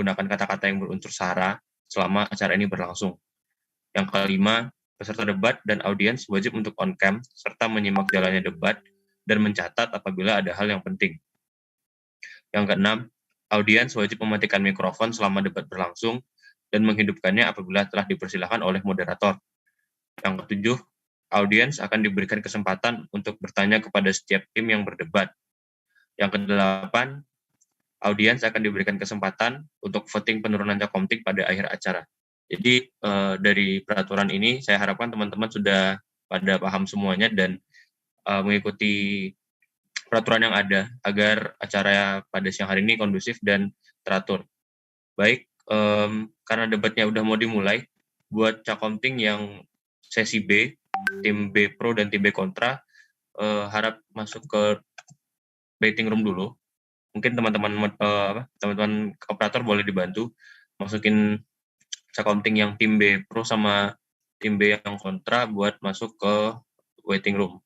menggunakan kata-kata yang berunsur sara selama acara ini berlangsung. Yang kelima, peserta debat dan audiens wajib untuk on-cam serta menyimak jalannya debat dan mencatat apabila ada hal yang penting. Yang keenam, audiens wajib mematikan mikrofon selama debat berlangsung dan menghidupkannya apabila telah dipersilakan oleh moderator. Yang ketujuh, audiens akan diberikan kesempatan untuk bertanya kepada setiap tim yang berdebat. Yang kedelapan, audiens akan diberikan kesempatan untuk voting penurunan Cakomting pada akhir acara. Jadi dari peraturan ini saya harapkan teman-teman sudah pada paham semuanya dan mengikuti peraturan yang ada agar acara pada siang hari ini kondusif dan teratur. Baik, karena debatnya udah mau dimulai, buat Cakomting yang sesi B, tim B Pro dan tim B Kontra, harap masuk ke waiting room dulu. Mungkin teman-teman operator boleh dibantu masukin Cakomting yang tim B Pro sama tim B yang kontra buat masuk ke waiting room.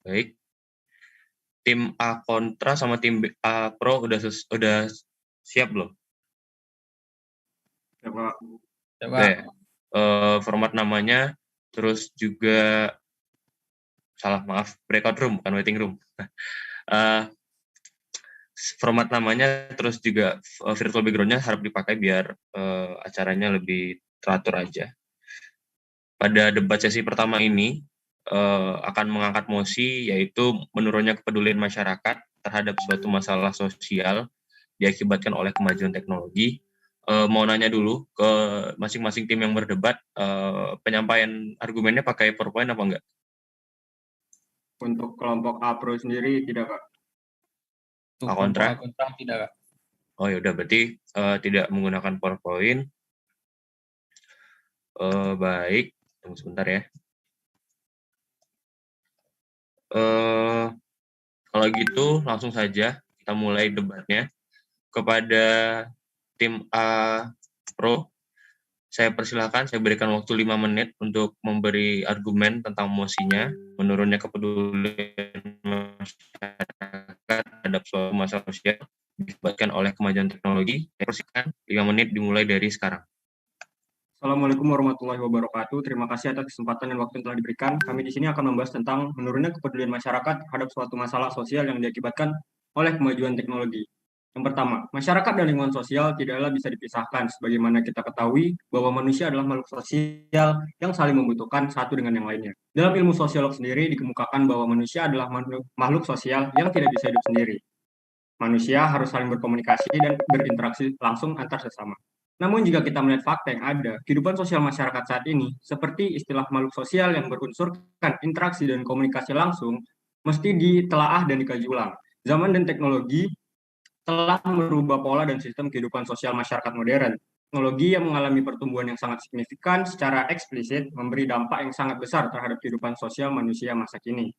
Baik. Tim A kontra sama tim B A Pro udah siap belum? Siap. Oke. Format namanya, terus juga breakout room bukan waiting room. Format namanya, terus juga virtual background-nya harap dipakai biar acaranya lebih teratur aja. Pada debat sesi pertama ini akan mengangkat mosi, yaitu menurunnya kepedulian masyarakat terhadap suatu masalah sosial diakibatkan oleh kemajuan teknologi. Mau nanya dulu ke masing-masing tim yang berdebat, penyampaian argumennya pakai PowerPoint apa enggak? Untuk kelompok A Pro sendiri tidak, Kak. A kontra? Kontra tidak, Kak. Oh ya udah, berarti tidak menggunakan PowerPoint. Baik, tunggu sebentar ya. Kalau gitu langsung saja kita mulai debatnya. Kepada tim A Pro, saya persilahkan, saya berikan waktu 5 menit untuk memberi argumen tentang mosinya, menurunnya kepedulian masyarakat terhadap suatu masalah sosial diakibatkan oleh kemajuan teknologi. Saya persilahkan 5 menit dimulai dari sekarang. Assalamualaikum warahmatullahi wabarakatuh. Terima kasih atas kesempatan dan waktu yang telah diberikan. Kami di sini akan membahas tentang menurunnya kepedulian masyarakat terhadap suatu masalah sosial yang diakibatkan oleh kemajuan teknologi. Yang pertama, masyarakat dan lingkungan sosial tidaklah bisa dipisahkan. Sebagaimana kita ketahui bahwa manusia adalah makhluk sosial yang saling membutuhkan satu dengan yang lainnya. Dalam ilmu sosiolog sendiri dikemukakan bahwa manusia adalah makhluk sosial yang tidak bisa hidup sendiri. Manusia harus saling berkomunikasi dan berinteraksi langsung antar sesama. Namun jika kita melihat fakta yang ada, kehidupan sosial masyarakat saat ini, seperti istilah makhluk sosial yang berunsurkan interaksi dan komunikasi langsung, mesti ditelaah dan dikaji ulang. Zaman dan teknologi telah merubah pola dan sistem kehidupan sosial masyarakat modern. Teknologi yang mengalami pertumbuhan yang sangat signifikan secara eksplisit memberi dampak yang sangat besar terhadap kehidupan sosial manusia masa kini.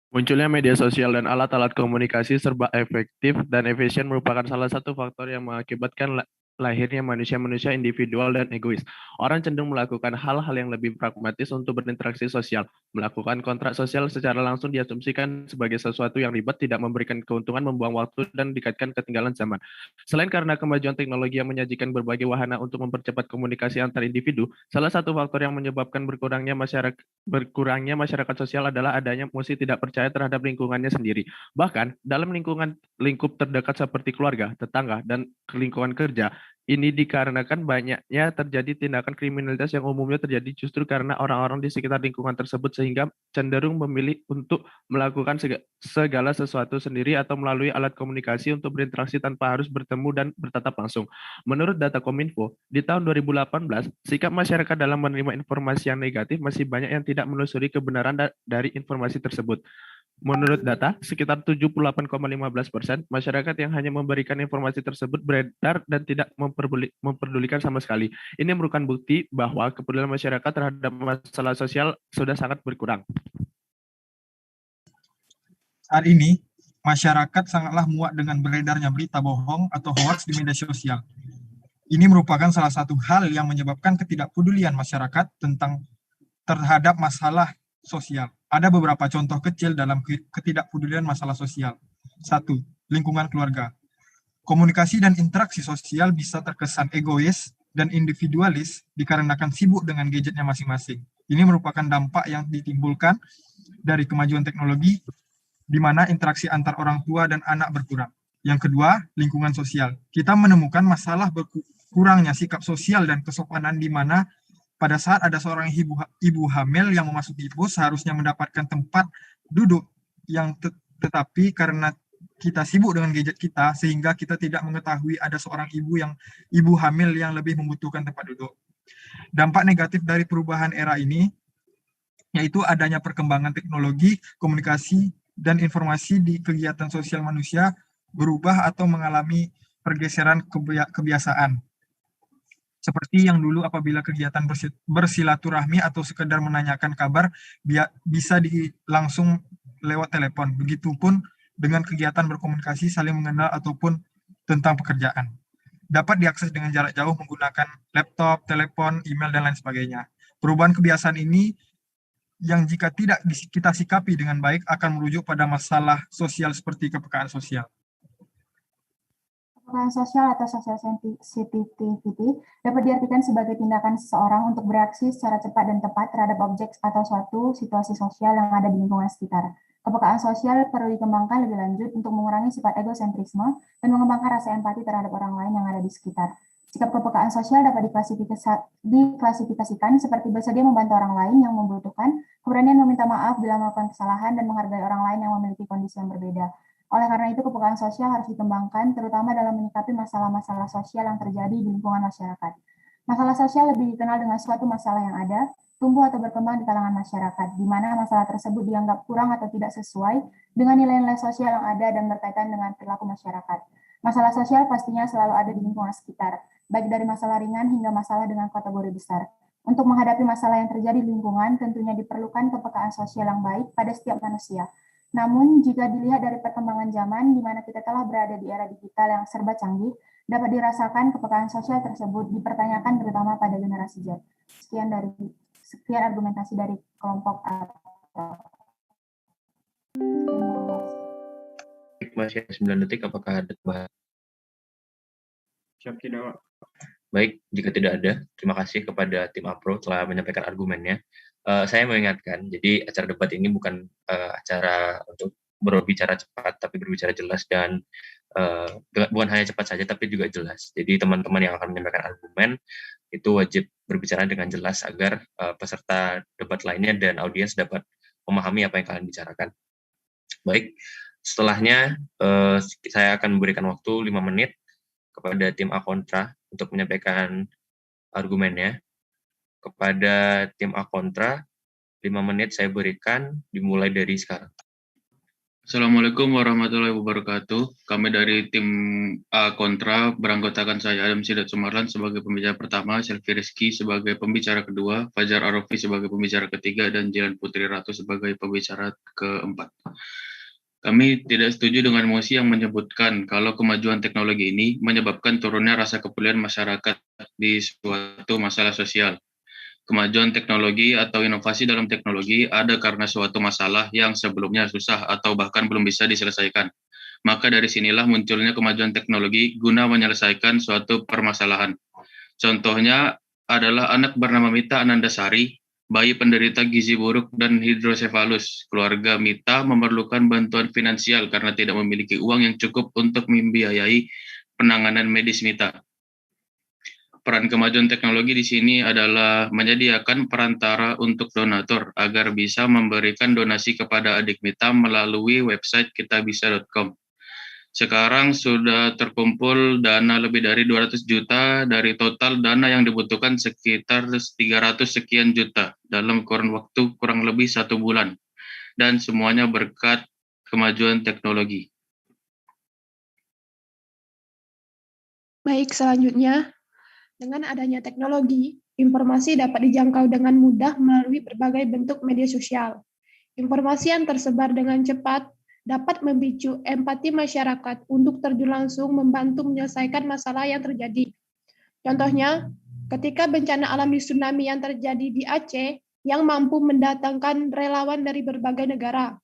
Munculnya media sosial dan alat-alat komunikasi serba efektif dan efisien merupakan salah satu faktor yang mengakibatkan lahirnya manusia-manusia individual dan egois. Orang cenderung melakukan hal-hal yang lebih pragmatis untuk berinteraksi sosial. Melakukan kontrak sosial secara langsung diasumsikan sebagai sesuatu yang ribet, tidak memberikan keuntungan, membuang waktu, dan dikaitkan ketinggalan zaman. Selain karena kemajuan teknologi yang menyajikan berbagai wahana untuk mempercepat komunikasi antar individu, salah satu faktor yang menyebabkan berkurangnya masyarakat sosial adalah adanya emosi tidak percaya terhadap lingkungannya sendiri. Bahkan dalam lingkup terdekat seperti keluarga, tetangga, dan lingkungan kerja, ini dikarenakan banyaknya terjadi tindakan kriminalitas yang umumnya terjadi justru karena orang-orang di sekitar lingkungan tersebut sehingga cenderung memilih untuk melakukan segala sesuatu sendiri atau melalui alat komunikasi untuk berinteraksi tanpa harus bertemu dan bertatap langsung. Menurut data Kominfo, di tahun 2018, sikap masyarakat dalam menerima informasi yang negatif masih banyak yang tidak menelusuri kebenaran dari informasi tersebut. Menurut data, sekitar 78,15% masyarakat yang hanya memberikan informasi tersebut beredar dan tidak memperdulikan sama sekali. Ini merupakan bukti bahwa kepedulian masyarakat terhadap masalah sosial sudah sangat berkurang. Saat ini, masyarakat sangatlah muak dengan beredarnya berita bohong atau hoax di media sosial. Ini merupakan salah satu hal yang menyebabkan ketidakpedulian masyarakat terhadap masalah sosial. Ada beberapa contoh kecil dalam ketidakpedulian masalah sosial. 1. Lingkungan keluarga. Komunikasi dan interaksi sosial bisa terkesan egois dan individualis dikarenakan sibuk dengan gadgetnya masing-masing. Ini merupakan dampak yang ditimbulkan dari kemajuan teknologi di mana interaksi antar orang tua dan anak berkurang. Yang kedua, lingkungan sosial. Kita menemukan masalah berkurangnya sikap sosial dan kesopanan di mana pada saat ada seorang ibu hamil yang memasuki pos seharusnya mendapatkan tempat duduk yang tetapi karena kita sibuk dengan gadget kita sehingga kita tidak mengetahui ada seorang ibu hamil yang lebih membutuhkan tempat duduk. Dampak negatif dari perubahan era ini yaitu adanya perkembangan teknologi, komunikasi, dan informasi di kegiatan sosial manusia berubah atau mengalami pergeseran kebiasaan. Seperti yang dulu apabila kegiatan bersilaturahmi atau sekedar menanyakan kabar bisa langsung lewat telepon. Begitupun dengan kegiatan berkomunikasi saling mengenal ataupun tentang pekerjaan. Dapat diakses dengan jarak jauh menggunakan laptop, telepon, email, dan lain sebagainya. Perubahan kebiasaan ini yang jika tidak kita sikapi dengan baik akan merujuk pada masalah sosial seperti kepekaan sosial. Kepekaan sosial atau social sensitivity dapat diartikan sebagai tindakan seseorang untuk bereaksi secara cepat dan tepat terhadap objek atau suatu situasi sosial yang ada di lingkungan sekitar. Kepekaan sosial perlu dikembangkan lebih lanjut untuk mengurangi sifat egosentrisme dan mengembangkan rasa empati terhadap orang lain yang ada di sekitar. Sikap kepekaan sosial dapat diklasifikasikan seperti bersedia membantu orang lain yang membutuhkan, keberanian meminta maaf bila melakukan kesalahan, dan menghargai orang lain yang memiliki kondisi yang berbeda. Oleh karena itu, kepekaan sosial harus dikembangkan, terutama dalam menyikapi masalah-masalah sosial yang terjadi di lingkungan masyarakat. Masalah sosial lebih dikenal dengan suatu masalah yang ada, tumbuh atau berkembang di kalangan masyarakat, di mana masalah tersebut dianggap kurang atau tidak sesuai dengan nilai-nilai sosial yang ada dan berkaitan dengan perilaku masyarakat. Masalah sosial pastinya selalu ada di lingkungan sekitar, baik dari masalah ringan hingga masalah dengan kategori besar. Untuk menghadapi masalah yang terjadi di lingkungan, tentunya diperlukan kepekaan sosial yang baik pada setiap manusia. Namun, jika dilihat dari perkembangan zaman, di mana kita telah berada di era digital yang serba canggih, dapat dirasakan kepekaan sosial tersebut dipertanyakan terutama pada generasi Z. Sekian argumentasi dari kelompok A. Masih ada 9 detik, apakah ada tambahan? Siap tidak, Pak. Baik, jika tidak ada, terima kasih kepada tim APRO telah menyampaikan argumennya. Saya mengingatkan, jadi acara debat ini bukan acara untuk berbicara cepat, tapi berbicara jelas dan bukan hanya cepat saja, tapi juga jelas. Jadi teman-teman yang akan menyampaikan argumen itu wajib berbicara dengan jelas agar peserta debat lainnya dan audiens dapat memahami apa yang kalian bicarakan. Baik, setelahnya saya akan memberikan waktu 5 menit kepada tim A kontra untuk menyampaikan argumennya. Kepada tim A kontra, 5 menit saya berikan dimulai dari sekarang. Assalamualaikum warahmatullahi wabarakatuh. Kami dari tim A kontra beranggotakan saya Adam Sidat Sumarlan sebagai pembicara pertama, Selvi Rizky sebagai pembicara kedua, Fajar Arofi sebagai pembicara ketiga, dan Jilan Putri Ratu sebagai pembicara keempat. Kami tidak setuju dengan mosi yang menyebutkan kalau kemajuan teknologi ini menyebabkan turunnya rasa kepedulian masyarakat di suatu masalah sosial. Kemajuan teknologi atau inovasi dalam teknologi ada karena suatu masalah yang sebelumnya susah atau bahkan belum bisa diselesaikan. Maka dari sinilah munculnya kemajuan teknologi guna menyelesaikan suatu permasalahan. Contohnya adalah anak bernama Mita Anandasari, bayi penderita gizi buruk dan hidrosefalus. Keluarga Mita memerlukan bantuan finansial karena tidak memiliki uang yang cukup untuk membiayai penanganan medis Mita. Peran kemajuan teknologi di sini adalah menyediakan perantara untuk donatur agar bisa memberikan donasi kepada adik Mita melalui website kitabisa.com. Sekarang sudah terkumpul dana lebih dari 200 juta dari total dana yang dibutuhkan sekitar 300 sekian juta dalam kurun waktu kurang lebih 1 bulan. Dan semuanya berkat kemajuan teknologi. Baik, selanjutnya. Dengan adanya teknologi, informasi dapat dijangkau dengan mudah melalui berbagai bentuk media sosial. Informasi yang tersebar dengan cepat dapat memicu empati masyarakat untuk terjun langsung membantu menyelesaikan masalah yang terjadi. Contohnya, ketika bencana alam di tsunami yang terjadi di Aceh yang mampu mendatangkan relawan dari berbagai negara.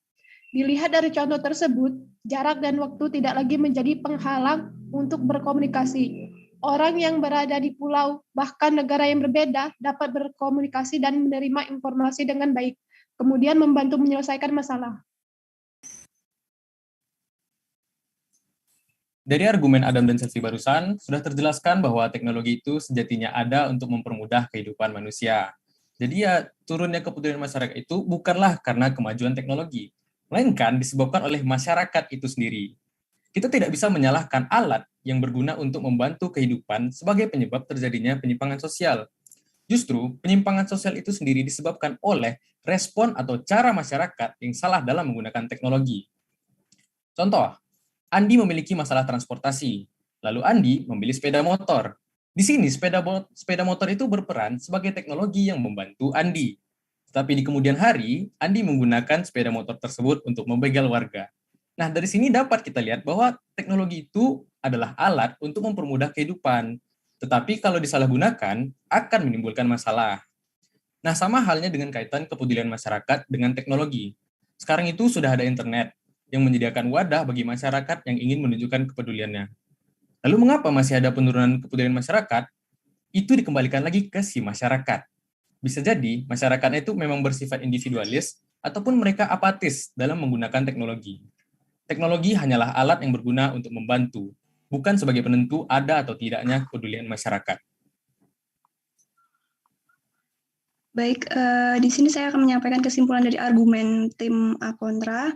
Dilihat dari contoh tersebut, jarak dan waktu tidak lagi menjadi penghalang untuk berkomunikasi. Orang yang berada di pulau, bahkan negara yang berbeda, dapat berkomunikasi dan menerima informasi dengan baik, kemudian membantu menyelesaikan masalah. Dari argumen Adam dan Selvi barusan, sudah terjelaskan bahwa teknologi itu sejatinya ada untuk mempermudah kehidupan manusia. Jadi ya, turunnya kepedulian masyarakat itu bukanlah karena kemajuan teknologi, melainkan disebabkan oleh masyarakat itu sendiri. Kita tidak bisa menyalahkan alat yang berguna untuk membantu kehidupan sebagai penyebab terjadinya penyimpangan sosial. Justru, penyimpangan sosial itu sendiri disebabkan oleh respon atau cara masyarakat yang salah dalam menggunakan teknologi. Contoh, Andi memiliki masalah transportasi, lalu Andi memilih sepeda motor. Di sini sepeda motor itu berperan sebagai teknologi yang membantu Andi. Tetapi di kemudian hari, Andi menggunakan sepeda motor tersebut untuk membegal warga. Nah, dari sini dapat kita lihat bahwa teknologi itu adalah alat untuk mempermudah kehidupan. Tetapi kalau disalahgunakan, akan menimbulkan masalah. Nah, sama halnya dengan kaitan kepedulian masyarakat dengan teknologi. Sekarang itu sudah ada internet yang menyediakan wadah bagi masyarakat yang ingin menunjukkan kepeduliannya. Lalu mengapa masih ada penurunan kepedulian masyarakat? Itu dikembalikan lagi ke si masyarakat. Bisa jadi masyarakat itu memang bersifat individualis ataupun mereka apatis dalam menggunakan teknologi. Teknologi hanyalah alat yang berguna untuk membantu, bukan sebagai penentu ada atau tidaknya kepedulian masyarakat. Baik, di sini saya akan menyampaikan kesimpulan dari argumen tim kontra.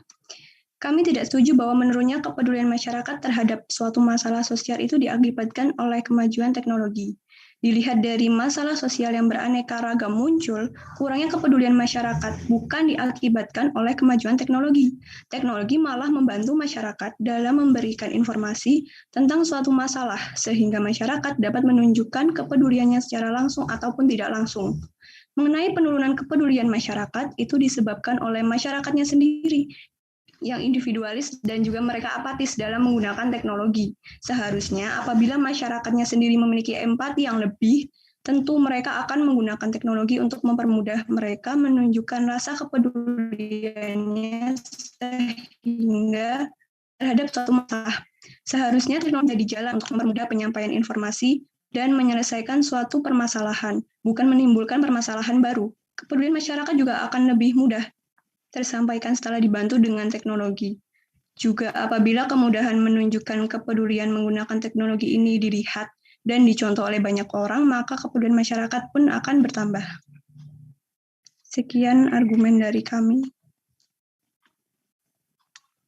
Kami tidak setuju bahwa menurunnya kepedulian masyarakat terhadap suatu masalah sosial itu diakibatkan oleh kemajuan teknologi. Dilihat dari masalah sosial yang beraneka ragam muncul, kurangnya kepedulian masyarakat bukan diakibatkan oleh kemajuan teknologi. Teknologi malah membantu masyarakat dalam memberikan informasi tentang suatu masalah, sehingga masyarakat dapat menunjukkan kepeduliannya secara langsung ataupun tidak langsung. Mengenai penurunan kepedulian masyarakat, itu disebabkan oleh masyarakatnya sendiri, yang individualis dan juga mereka apatis dalam menggunakan teknologi. Seharusnya apabila masyarakatnya sendiri memiliki empati yang lebih, tentu mereka akan menggunakan teknologi untuk mempermudah mereka menunjukkan rasa kepeduliannya sehingga terhadap suatu masalah. Seharusnya teknologi menjadi jalan untuk mempermudah penyampaian informasi dan menyelesaikan suatu permasalahan, bukan menimbulkan permasalahan baru. Kepedulian masyarakat juga akan lebih mudah tersampaikan setelah dibantu dengan teknologi. Juga apabila kemudahan menunjukkan kepedulian menggunakan teknologi ini dilihat dan dicontoh oleh banyak orang, maka kepedulian masyarakat pun akan bertambah. Sekian argumen dari kami.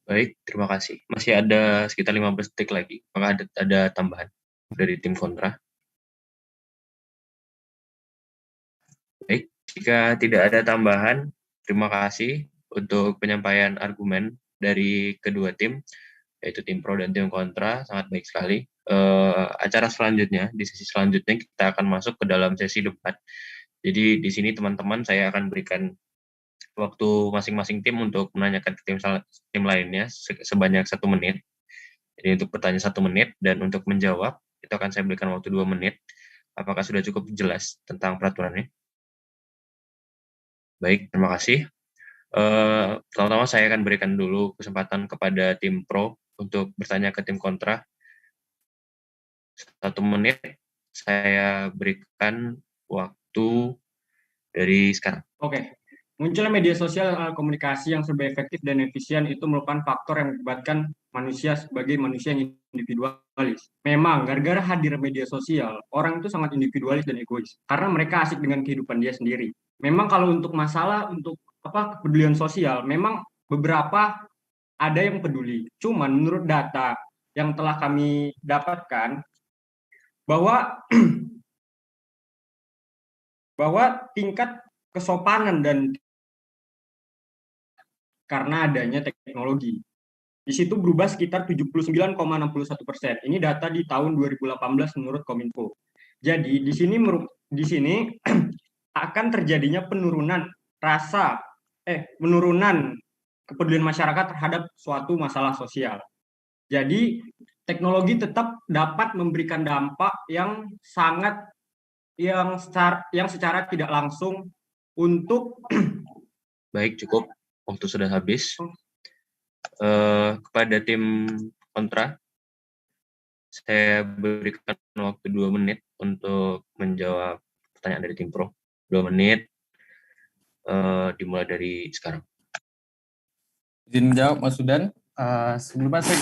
Baik, terima kasih. Masih ada sekitar 15 detik lagi. Apakah ada tambahan dari tim kontra? Baik, jika tidak ada tambahan, terima kasih untuk penyampaian argumen dari kedua tim, yaitu tim pro dan tim kontra, sangat baik sekali. Acara selanjutnya, di sesi selanjutnya kita akan masuk ke dalam sesi debat. Jadi di sini teman-teman saya akan berikan waktu masing-masing tim untuk menanyakan ke tim lainnya sebanyak 1 menit. Jadi untuk bertanya 1 menit dan untuk menjawab itu akan saya berikan waktu 2 menit. Apakah sudah cukup jelas tentang peraturannya? Baik, terima kasih. Pertama-tama saya akan berikan dulu kesempatan kepada tim pro untuk bertanya ke tim kontra. 1 menit saya berikan waktu dari sekarang. Oke. Munculnya media sosial dan komunikasi yang serba efektif dan efisien itu merupakan faktor yang mengakibatkan manusia sebagai manusia yang individualis. Memang, gara-gara hadir media sosial, orang itu sangat individualis dan egois. Karena mereka asik dengan kehidupan dia sendiri. Memang kalau untuk masalah, untuk kepedulian sosial, memang beberapa ada yang peduli. Cuman menurut data yang telah kami dapatkan, bahwa tingkat kesopanan dan karena adanya teknologi. Di situ berubah sekitar 79,61%. Ini data di tahun 2018 menurut Kominfo. Jadi di sini akan terjadinya penurunan kepedulian masyarakat terhadap suatu masalah sosial. Jadi teknologi tetap dapat memberikan dampak yang secara tidak langsung untuk Baik, cukup. Waktu sudah habis. Kepada tim kontra, saya berikan waktu 2 menit untuk menjawab pertanyaan dari tim pro. 2 menit, dimulai dari sekarang. Izin menjawab, Mas Sudan. Sebelumnya saya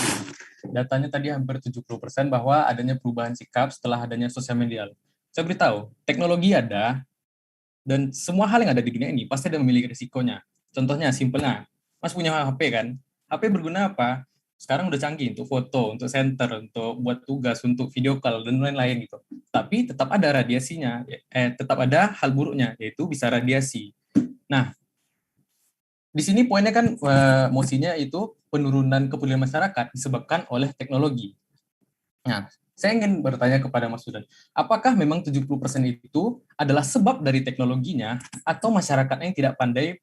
datanya tadi hampir 70% bahwa adanya perubahan sikap setelah adanya sosial media. Saya beritahu, teknologi ada, dan semua hal yang ada di dunia ini pasti ada memiliki risikonya. Contohnya, simpelnya, Mas punya HP kan? HP berguna apa? Sekarang udah canggih untuk foto, untuk center, untuk buat tugas, untuk video call, dan lain-lain gitu. Tapi tetap ada radiasinya, tetap ada hal buruknya, yaitu bisa radiasi. Nah, di sini poinnya kan mosinya itu penurunan kepedulian masyarakat disebabkan oleh teknologi. Nah, saya ingin bertanya kepada Mas Sudan, apakah memang 70% itu adalah sebab dari teknologinya atau masyarakatnya yang tidak pandai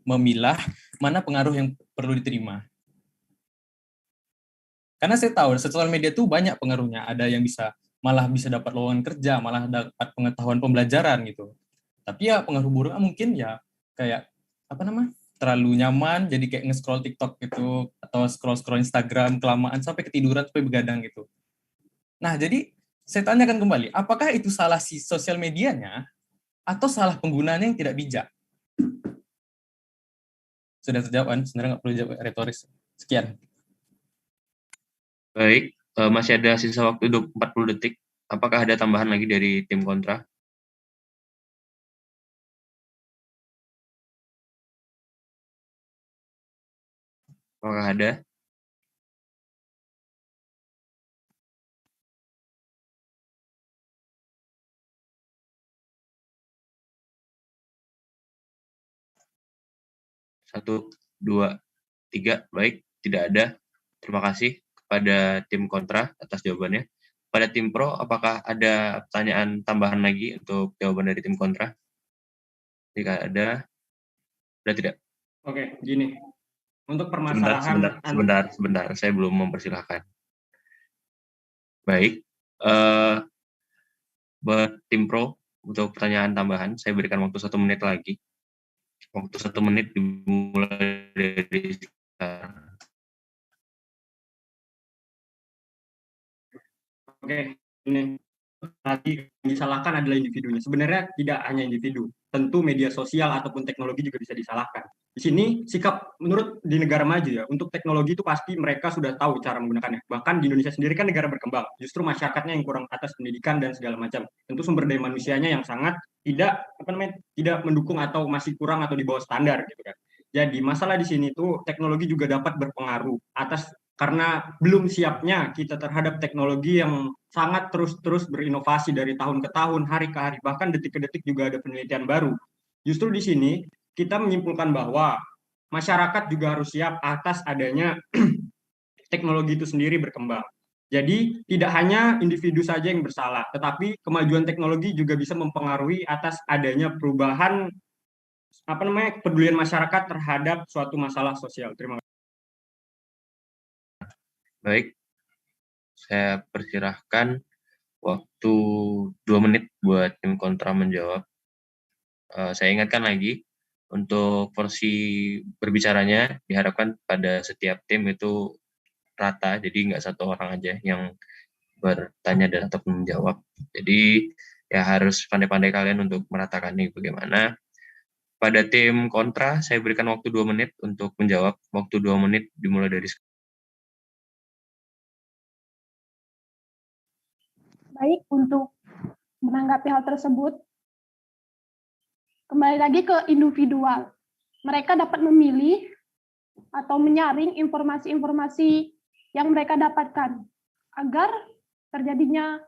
memilah mana pengaruh yang perlu diterima? Karena saya tahu sosial media itu banyak pengaruhnya, ada yang malah bisa dapat lowongan kerja, malah dapat pengetahuan pembelajaran gitu. Tapi ya pengaruh buruknya mungkin ya kayak terlalu nyaman, jadi kayak nge-scroll TikTok gitu, atau scroll Instagram kelamaan sampai ketiduran, sampai begadang gitu. Nah, jadi saya tanyakan kembali, apakah itu salah si sosial medianya atau salah penggunanya yang tidak bijak? Sudah terjawab kan? Sebenarnya nggak perlu jawab retoris. Sekian. Baik, masih ada sisa waktu 40 detik. Apakah ada tambahan lagi dari tim kontra? Apakah ada? Satu, dua, tiga. Baik, tidak ada. Terima kasih kepada tim kontra atas jawabannya. Pada tim pro, apakah ada pertanyaan tambahan lagi untuk jawaban dari tim kontra? Jika ada, sudah tidak? Oke, gini. Untuk permasalahan... Sebentar. Saya belum mempersilahkan. Baik. Buat tim pro, untuk pertanyaan tambahan, saya berikan waktu 1 menit lagi. Waktu 1 menit dimulai dari sekarang. Oke, ini tadi disalahkan adalah individunya. Sebenarnya tidak hanya individu, tentu media sosial ataupun teknologi juga bisa disalahkan. Di sini sikap menurut di negara maju ya, untuk teknologi itu pasti mereka sudah tahu cara menggunakannya. Bahkan di Indonesia sendiri kan negara berkembang, justru masyarakatnya yang kurang atas pendidikan dan segala macam. Tentu sumber daya manusianya yang sangat tidak tidak mendukung atau masih kurang atau di bawah standar gitu kan. Jadi masalah di sini tuh teknologi juga dapat berpengaruh atas karena belum siapnya kita terhadap teknologi yang sangat terus berinovasi dari tahun ke tahun, hari ke hari, bahkan detik ke detik juga ada penelitian baru. Justru di sini kita menyimpulkan bahwa masyarakat juga harus siap atas adanya teknologi itu sendiri berkembang. Jadi tidak hanya individu saja yang bersalah, tetapi kemajuan teknologi juga bisa mempengaruhi atas adanya perubahan kepedulian masyarakat terhadap suatu masalah sosial. Terima kasih. Baik, saya persilahkan waktu 2 menit buat tim kontra menjawab. Saya ingatkan lagi, untuk porsi berbicaranya diharapkan pada setiap tim itu rata, jadi nggak satu orang aja yang bertanya dan atau menjawab. Jadi ya harus pandai-pandai kalian untuk meratakan ini bagaimana. Pada tim kontra, saya berikan waktu 2 menit untuk menjawab. Waktu 2 menit dimulai dari sekarang. Baik, untuk menanggapi hal tersebut, kembali lagi ke individual. Mereka dapat memilih atau menyaring informasi-informasi yang mereka dapatkan agar terjadinya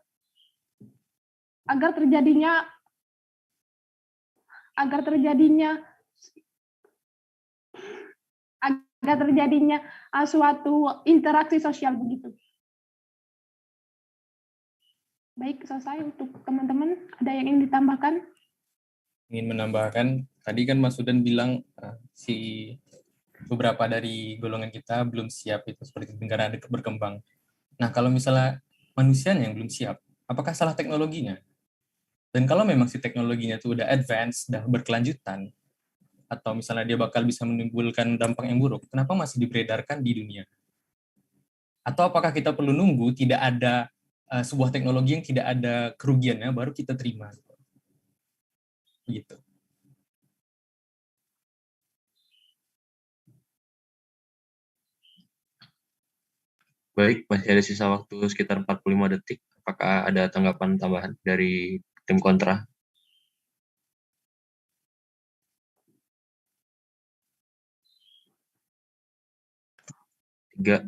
suatu interaksi sosial begitu. Baik, selesai untuk teman-teman. Ada yang ingin ditambahkan? Ingin menambahkan, tadi kan Mas Sudan bilang beberapa dari golongan kita belum siap itu seperti negara berkembang. Nah, kalau misalnya manusianya yang belum siap, apakah salah teknologinya? Dan kalau memang si teknologinya itu udah advance, udah berkelanjutan, atau misalnya dia bakal bisa menimbulkan dampak yang buruk, kenapa masih diberedarkan di dunia? Atau apakah kita perlu nunggu tidak ada sebuah teknologi yang tidak ada kerugiannya baru kita terima? Gitu. Baik, masih ada sisa waktu sekitar 45 detik. Apakah ada tanggapan tambahan dari tim kontra? Tiga,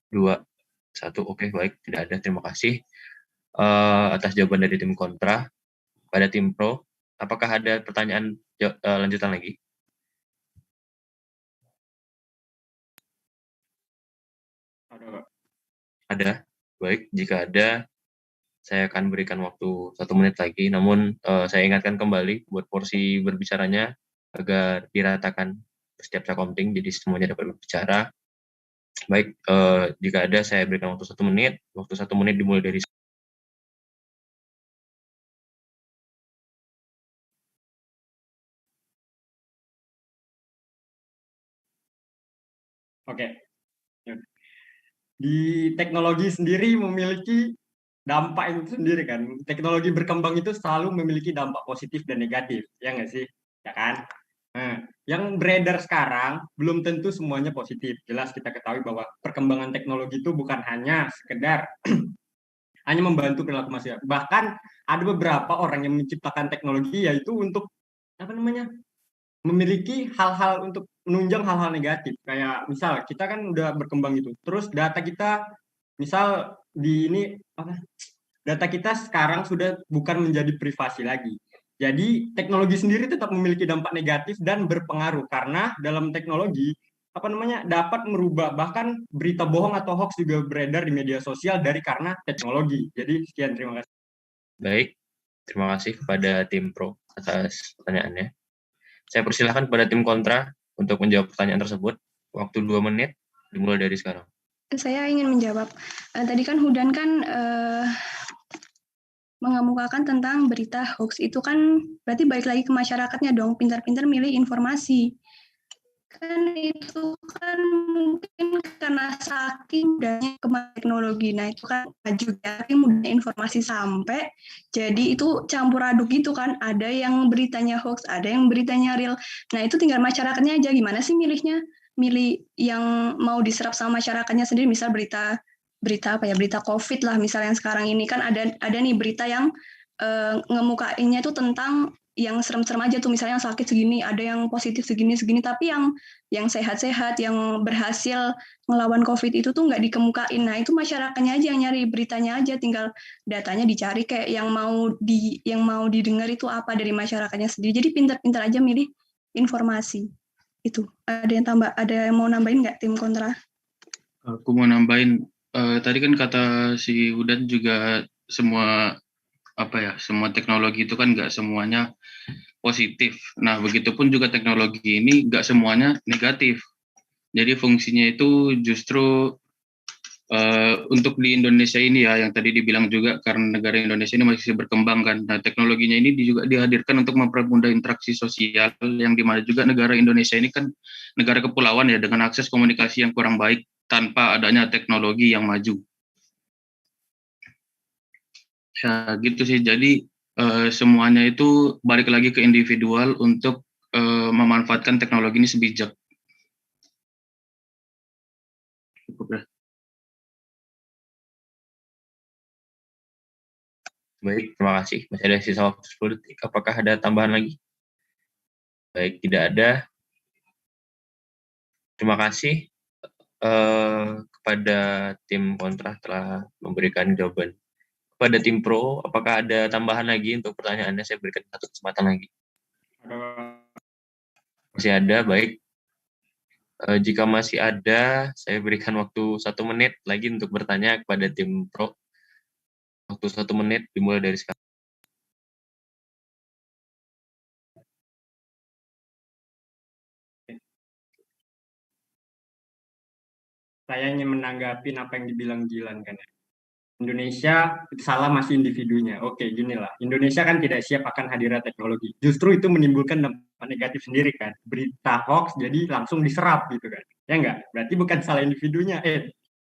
dua, satu. Oke, baik. Tidak ada. Terima kasih atas jawaban dari tim kontra. Pada tim pro, apakah ada pertanyaan lanjutan lagi? Ada. Baik, jika ada, saya akan berikan waktu 1 menit lagi. Namun saya ingatkan kembali buat porsi berbicaranya agar diratakan setiap Cakomting, jadi semuanya dapat berbicara. Baik, jika ada saya berikan waktu 1 menit. Waktu 1 menit dimulai dari Oke. Di teknologi sendiri memiliki dampak itu sendiri kan. Teknologi berkembang itu selalu memiliki dampak positif dan negatif, ya nggak sih? Ya kan? Nah, yang beredar sekarang belum tentu semuanya positif. Jelas kita ketahui bahwa perkembangan teknologi itu bukan hanya sekedar hanya membantu perilaku manusia. Bahkan ada beberapa orang yang menciptakan teknologi yaitu untuk apa namanya? Memiliki hal-hal untuk menunjang hal-hal negatif. Kayak misal kita kan udah berkembang gitu. Terus data kita misal di ini apa? Data kita sekarang sudah bukan menjadi privasi lagi. Jadi teknologi sendiri tetap memiliki dampak negatif dan berpengaruh karena dalam teknologi apa namanya dapat merubah bahkan berita bohong atau hoax juga beredar di media sosial dari karena teknologi. Jadi sekian, terima kasih. Baik, terima kasih kepada tim pro atas pertanyaannya. Saya persilahkan kepada tim kontra untuk menjawab pertanyaan tersebut. Waktu 2 menit dimulai dari sekarang. Saya ingin menjawab. Tadi kan Hudan kan mengemukakan tentang berita hoax. Itu kan berarti balik lagi ke masyarakatnya dong, pintar-pintar milih informasi. Kan itu kan mungkin karena saking mudahnya kemajuan teknologi. Nah itu kan maju dari mudah informasi sampai jadi itu campur aduk gitu kan. Ada yang beritanya hoax, ada yang beritanya real. Nah itu tinggal masyarakatnya aja gimana sih milihnya. Milih yang mau diserap sama masyarakatnya sendiri. Misal berita apa ya, berita COVID lah misalnya yang sekarang ini kan ada nih berita yang ngemukainnya itu tentang yang serem-serem aja tuh, misalnya yang sakit segini, ada yang positif segini, tapi yang sehat-sehat, yang berhasil melawan COVID itu tuh nggak dikemukain. Nah itu masyarakatnya aja yang nyari beritanya aja, tinggal datanya dicari kayak yang mau didengar itu apa dari masyarakatnya sendiri. Jadi pintar-pintar aja milih informasi. Itu ada yang mau nambahin nggak tim kontra? Aku mau nambahin, tadi kan kata si Udan juga semua teknologi itu kan nggak semuanya positif. Nah, begitupun juga teknologi ini nggak semuanya negatif. Jadi fungsinya itu justru untuk di Indonesia ini ya, yang tadi dibilang juga karena negara Indonesia ini masih berkembang kan. Nah, teknologinya ini juga dihadirkan untuk mempermudah interaksi sosial, yang dimana juga negara Indonesia ini kan negara kepulauan ya, dengan akses komunikasi yang kurang baik tanpa adanya teknologi yang maju. Ya gitu sih, jadi semuanya itu balik lagi ke individual untuk memanfaatkan teknologi ini sebijak. Cukup ya. Baik, terima kasih. Masih ada sisa waktu 10 detik. Apakah ada tambahan lagi? Baik, tidak ada. Terima kasih kepada tim kontra telah memberikan jawaban. Kepada tim pro, apakah ada tambahan lagi untuk pertanyaannya? Saya berikan satu kesempatan lagi. Masih ada, baik. Jika masih ada, saya berikan waktu 1 menit lagi untuk bertanya kepada tim pro. Waktu 1 menit dimulai dari sekarang. Saya ingin menanggapi apa yang dibilang Gilan kan ya. Indonesia salah masih individunya. Oke, gini lah. Indonesia kan tidak siap akan hadirnya teknologi. Justru itu menimbulkan dampak negatif sendiri kan. Berita hoax jadi langsung diserap gitu kan. Ya enggak? Berarti bukan salah individunya.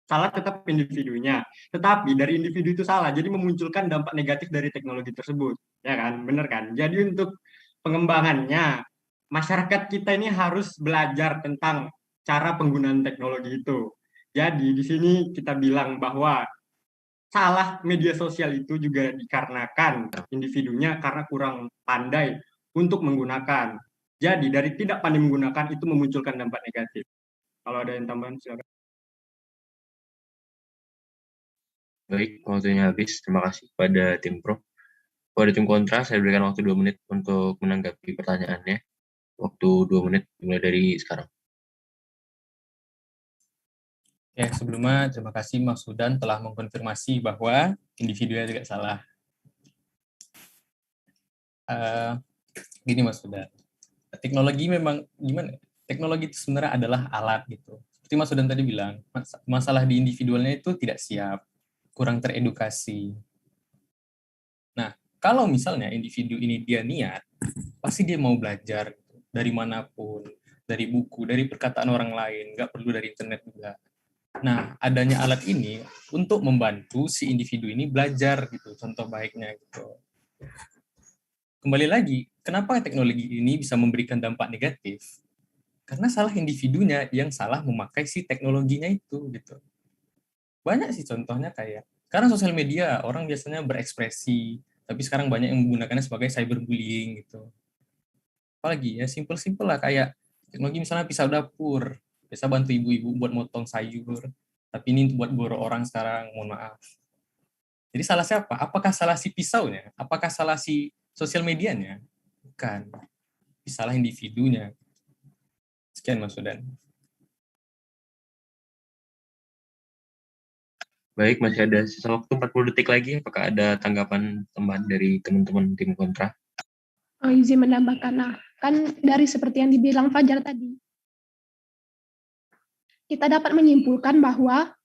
Salah tetap individunya. Tetapi dari individu itu salah. Jadi memunculkan dampak negatif dari teknologi tersebut. Ya kan? Bener kan? Jadi untuk pengembangannya, masyarakat kita ini harus belajar tentang cara penggunaan teknologi itu. Jadi di sini kita bilang bahwa salah media sosial itu juga dikarenakan individunya karena kurang pandai untuk menggunakan. Jadi dari tidak pandai menggunakan itu memunculkan dampak negatif. Kalau ada yang tambahan silakan. Baik, waktunya habis. Terima kasih kepada tim pro. Kepada tim kontra, saya berikan waktu 2 menit untuk menanggapi pertanyaannya. Waktu 2 menit dimulai dari sekarang. Ya, sebelumnya terima kasih Mas Sudan telah mengkonfirmasi bahwa individunya tidak salah. Gini Mas Sudan, teknologi memang gimana? Teknologi itu sebenarnya adalah alat gitu. Seperti Mas Sudan tadi bilang, masalah di individualnya itu tidak siap, kurang teredukasi. Nah, kalau misalnya individu ini dia niat, pasti dia mau belajar gitu, dari manapun, dari buku, dari perkataan orang lain, nggak perlu dari internet juga. Nah, adanya alat ini untuk membantu si individu ini belajar gitu, contoh baiknya gitu. Kembali lagi, kenapa teknologi ini bisa memberikan dampak negatif? Karena salah individunya yang salah memakai si teknologinya itu gitu. Banyak sih contohnya kayak, karena sosial media orang biasanya berekspresi, tapi sekarang banyak yang menggunakannya sebagai cyberbullying gitu. Apalagi ya simpel-simpel lah kayak teknologi misalnya pisau dapur, bisa bantu ibu-ibu buat motong sayur, tapi ini buat boro orang sekarang, mohon maaf. Jadi salah siapa? Apakah salah si pisaunya? Apakah salah si sosial medianya? Bukan. Salah individunya. Sekian Mas Sudan. Baik, masih ada sisa waktu 40 detik lagi. Apakah ada tanggapan tambahan dari teman-teman tim kontra? Izin menambahkan, kan dari seperti yang dibilang Fajar tadi, kita dapat menyimpulkan bahwa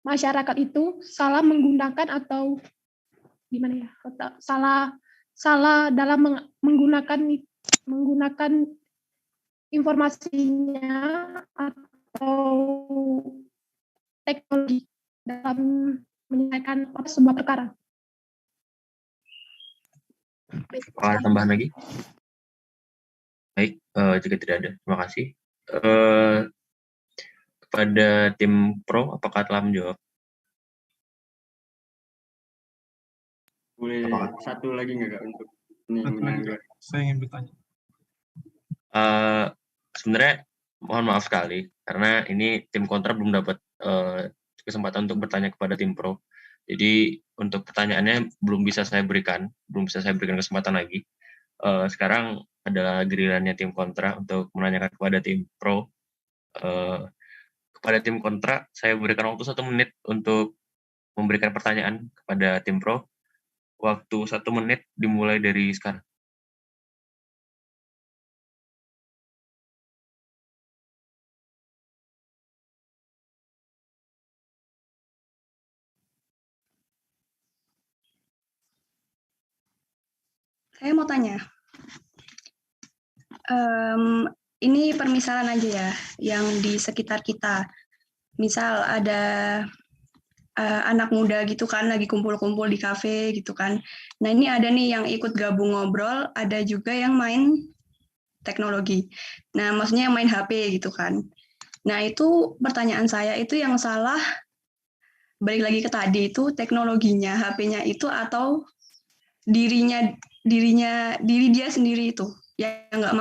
masyarakat itu salah menggunakan atau gimana ya, salah dalam menggunakan informasinya atau teknologi dalam menyelesaikan sebuah perkara. Ada tambahan lagi? Baik, jika tidak ada, terima kasih. Kepada tim pro, apakah telah menjawab? Boleh satu lagi nggak Kak untuk ini menanggapi? Saya ingin bertanya. Sebenarnya mohon maaf sekali karena ini tim kontra belum dapat kesempatan untuk bertanya kepada tim pro. Jadi untuk pertanyaannya belum bisa saya berikan kesempatan lagi. Sekarang adalah gilirannya tim kontra untuk menanyakan kepada tim pro. Kepada tim kontra, saya berikan waktu 1 menit untuk memberikan pertanyaan kepada tim pro. Waktu 1 menit dimulai dari sekarang. Saya mau tanya, ini permisalan aja ya, yang di sekitar kita. Misal ada anak muda gitu kan, lagi kumpul-kumpul di kafe gitu kan. Nah ini ada nih yang ikut gabung ngobrol, ada juga yang main teknologi. Nah maksudnya yang main HP gitu kan. Nah itu pertanyaan saya, itu yang salah, balik lagi ke tadi, itu teknologinya, HP-nya itu atau diri dia sendiri itu yang nggak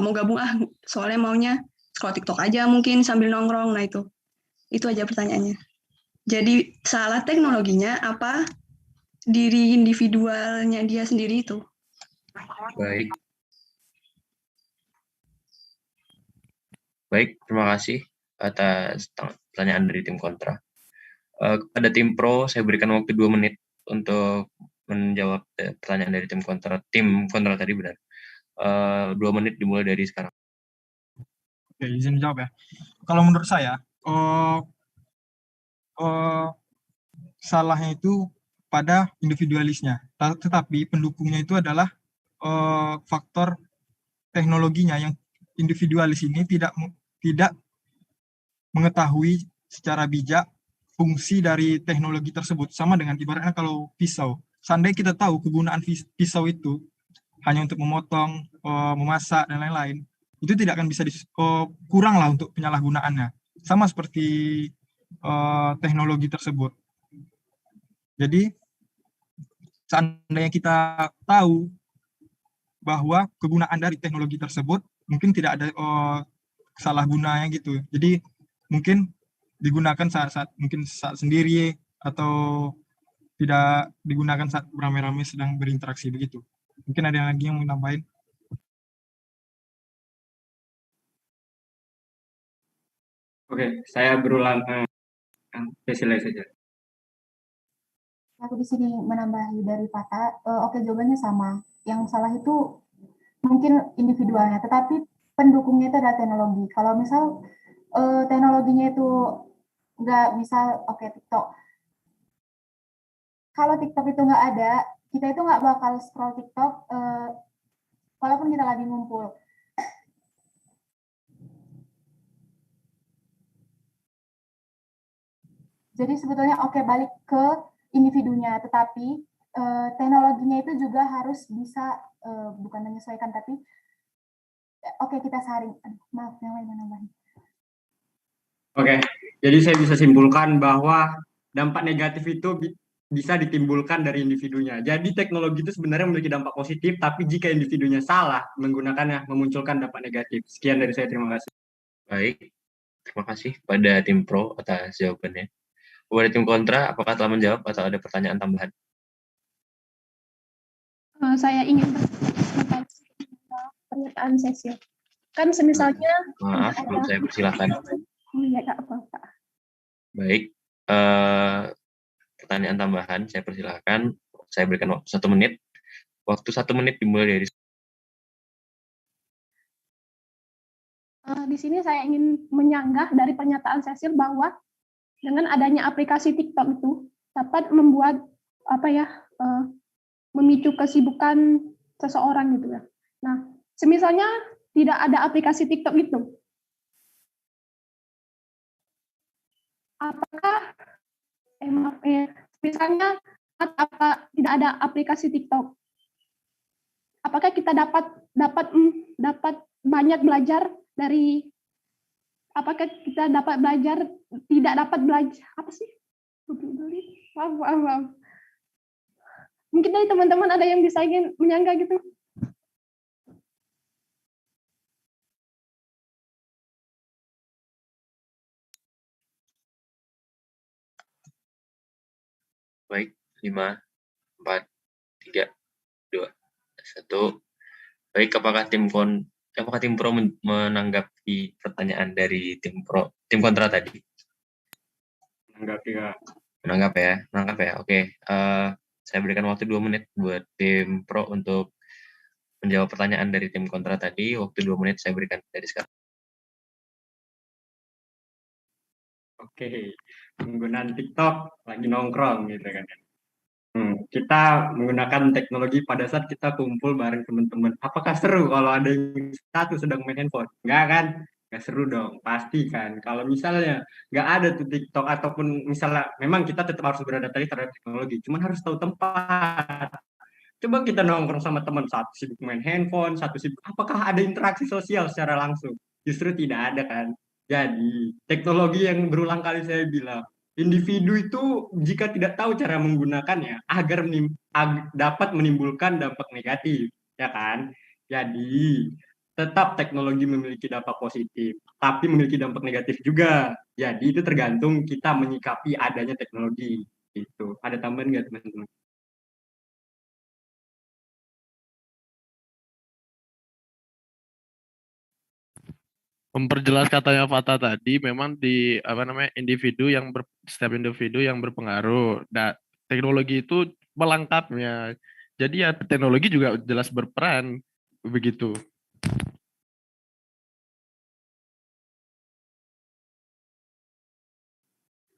mau gabung soalnya maunya scroll TikTok aja mungkin sambil nongkrong. Nah itu aja pertanyaannya. Jadi salah teknologinya apa diri individualnya dia sendiri itu? Baik, terima kasih atas pertanyaan dari tim kontra. Kepada tim pro saya berikan waktu 2 menit untuk menjawab pertanyaan dari tim kontra tadi benar. 2 menit dimulai dari sekarang. Oke, izin jawab ya. Kalau menurut saya, salahnya itu pada individualisnya, tetapi pendukungnya itu adalah faktor teknologinya yang individualis ini tidak mengetahui secara bijak fungsi dari teknologi tersebut. Sama dengan ibaratnya kalau pisau. Seandainya kita tahu kegunaan pisau itu hanya untuk memotong, memasak, dan lain-lain, itu tidak akan bisa kurang lah untuk penyalahgunaannya. Sama seperti teknologi tersebut. Jadi, seandainya kita tahu bahwa kegunaan dari teknologi tersebut mungkin tidak ada salah gunanya gitu. Jadi, mungkin digunakan saat sendiri atau tidak digunakan saat beramai-ramai sedang berinteraksi begitu. Mungkin ada lagi yang mau nambahin? Oke, saya berulang spesialis saja. Aku di sini menambahi dari Fata. Oke, jawabannya sama. Yang salah itu mungkin individualnya, tetapi pendukungnya itu adalah teknologi. Kalau misal teknologinya itu nggak bisa, oke, TikTok. Kalau TikTok itu nggak ada, kita itu nggak bakal scroll TikTok walaupun kita lagi ngumpul. Jadi sebetulnya oke, balik ke individunya, tetapi teknologinya itu juga harus bisa bukan menyesuaikan, tapi oke, kita saring. Maaf, yang lain nambahin. Oke, jadi saya bisa simpulkan bahwa dampak negatif itu bisa ditimbulkan dari individunya. Jadi teknologi itu sebenarnya memiliki dampak positif, tapi jika individunya salah menggunakannya, memunculkan dampak negatif. Sekian dari saya, terima kasih. Baik, terima kasih pada tim pro atas jawabannya. Kepada tim kontra, apakah telah menjawab atau ada pertanyaan tambahan? Saya ingin bertanya pernyataan Cecil. Kan semisalnya... Maaf, belum saya persilakan. Iya, Kak, apa-apa. Baik, pertanyaan tambahan saya persilakan. Saya berikan waktu 1 menit. Waktu 1 menit dimulai dari... Di sini saya ingin menyanggah dari pernyataan Cecil bahwa dengan adanya aplikasi TikTok itu dapat membuat memicu kesibukan seseorang gitu ya. Nah, semisalnya tidak ada aplikasi TikTok itu, apakah misalnya tidak ada aplikasi TikTok, apakah kita dapat banyak belajar dari, apakah kita dapat belajar, tidak dapat belajar, apa sih? Maaf. Mungkin dari teman-teman ada yang bisa ingin menyanggah gitu. Baik, 5, 4, 3, 2, 1. Baik, apakah tim pro menanggapi pertanyaan dari tim kontra tadi? Menanggap ya. Oke. Saya berikan waktu 2 menit buat tim pro untuk menjawab pertanyaan dari tim kontra tadi. Waktu 2 menit saya berikan dari sekarang. Oke, penggunaan TikTok lagi nongkrong gitu kan. Kita menggunakan teknologi pada saat kita kumpul bareng teman-teman. Apakah seru kalau ada yang satu sedang main handphone? Enggak kan? Nggak seru dong, pasti kan. Kalau misalnya nggak ada tuh TikTok, ataupun misalnya memang kita tetap harus beradaptasi terhadap teknologi, cuman harus tahu tempat. Coba kita nongkrong sama teman, satu sibuk main handphone, satu sibuk, apakah ada interaksi sosial secara langsung? Justru tidak ada kan. Jadi, teknologi yang berulang kali saya bilang, individu itu jika tidak tahu cara menggunakannya agar dapat menimbulkan dampak negatif, ya kan? Jadi, tetap teknologi memiliki dampak positif, tapi memiliki dampak negatif juga. Jadi, itu tergantung kita menyikapi adanya teknologi. Itu. Ada tambahan nggak, teman-teman? Memperjelas katanya Fata tadi, memang di setiap individu yang berpengaruh. Nah, teknologi itu melengkapnya. Jadi ya teknologi juga jelas berperan begitu.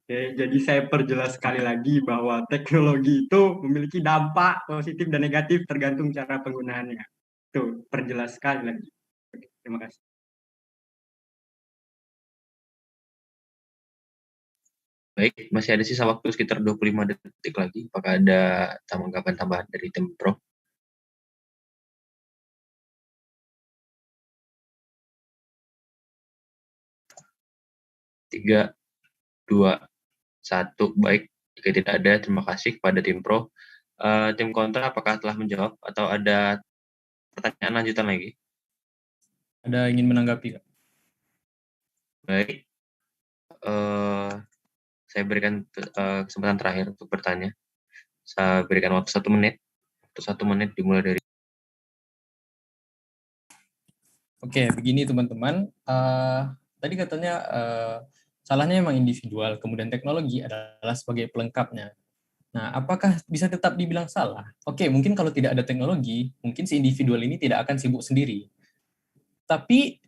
Oke, Oke, jadi saya perjelas sekali lagi bahwa teknologi itu memiliki dampak positif dan negatif tergantung cara penggunaannya. Tuh, perjelas sekali lagi. Oke, terima kasih. Baik, masih ada sisa waktu sekitar 25 detik lagi. Apakah ada tanggapan tambahan dari tim Pro? Tiga, 2, 1. Baik, jika tidak ada, terima kasih kepada tim Pro. Tim kontra apakah telah menjawab atau ada pertanyaan lanjutan lagi? Ada ingin menanggapi, Kak? Baik. Saya berikan kesempatan terakhir untuk bertanya. Saya berikan waktu 1 menit. Waktu 1 menit dimulai dari... Oke, begini teman-teman. Tadi katanya salahnya memang individual, kemudian teknologi adalah sebagai pelengkapnya. Nah, apakah bisa tetap dibilang salah? Oke, mungkin kalau tidak ada teknologi, mungkin si individual ini tidak akan sibuk sendiri. Tapi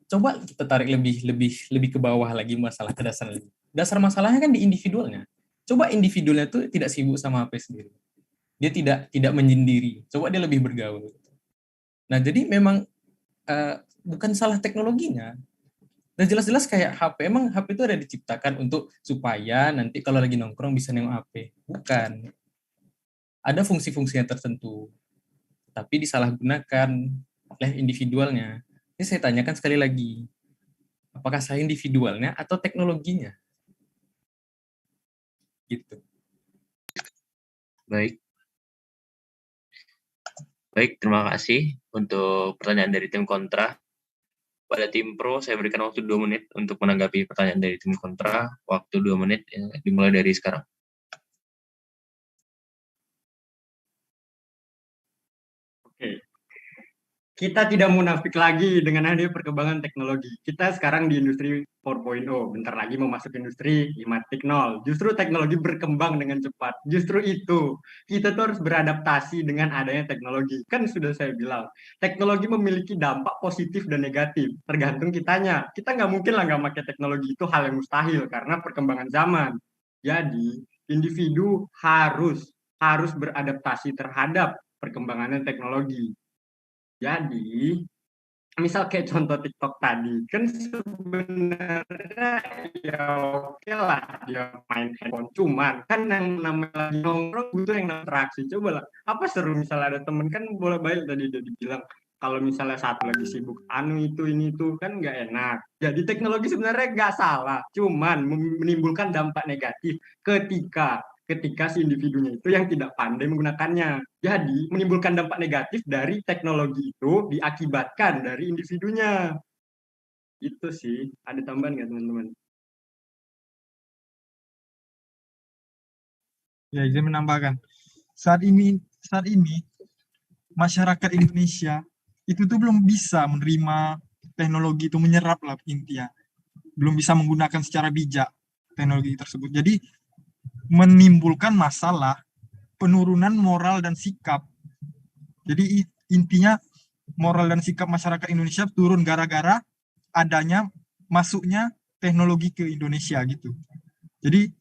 coba kita tarik lebih ke bawah lagi masalah ke dasar lagi. Dasar masalahnya kan di individualnya. Coba individualnya tuh tidak sibuk sama HP sendiri. Dia tidak menyendiri. Coba dia lebih bergaul. Nah, jadi memang bukan salah teknologinya. Dan jelas-jelas kayak HP, emang HP itu ada diciptakan untuk supaya nanti kalau lagi nongkrong bisa nengok HP. Bukan. Ada fungsi-fungsinya tertentu. Tapi disalahgunakan oleh individualnya. Ini saya tanyakan sekali lagi. Apakah saya individualnya atau teknologinya? Gitu. Baik. Baik, terima kasih untuk pertanyaan dari tim kontra. Pada tim pro, saya berikan waktu 2 menit untuk menanggapi pertanyaan dari tim kontra. Waktu 2 menit dimulai dari sekarang. Oke. Kita tidak munafik lagi dengan adanya perkembangan teknologi. Kita sekarang di industri 4.0, bentar lagi mau masuk industri 5.0. Justru teknologi berkembang dengan cepat. Justru itu, kita tuh harus beradaptasi dengan adanya teknologi. Kan sudah saya bilang, teknologi memiliki dampak positif dan negatif, tergantung kitanya. Kita nggak mungkin lah nggak pakai teknologi, itu hal yang mustahil karena perkembangan zaman. Jadi, individu harus beradaptasi terhadap perkembangan teknologi. Jadi, misal kayak contoh TikTok tadi, kan sebenarnya ya oke lah dia main handphone. Cuman kan yang namanya lagi nongkrong butuh yang namanya interaksi. Coba lah, apa seru misalnya ada temen kan boleh baik tadi udah dibilang kalau misalnya satu lagi sibuk itu ini itu kan nggak enak. Jadi teknologi sebenarnya nggak salah, cuman menimbulkan dampak negatif ketika si individunya itu yang tidak pandai menggunakannya. Jadi, menimbulkan dampak negatif dari teknologi itu diakibatkan dari individunya. Itu sih. Ada tambahan nggak, teman-teman? Ya, izin menambahkan. Saat ini masyarakat Indonesia itu tuh belum bisa menerima teknologi itu, menyerap lah intinya. Belum bisa menggunakan secara bijak teknologi tersebut. Jadi menimbulkan masalah penurunan moral dan sikap. Jadi intinya moral dan sikap masyarakat Indonesia turun gara-gara adanya masuknya teknologi ke Indonesia gitu. Jadi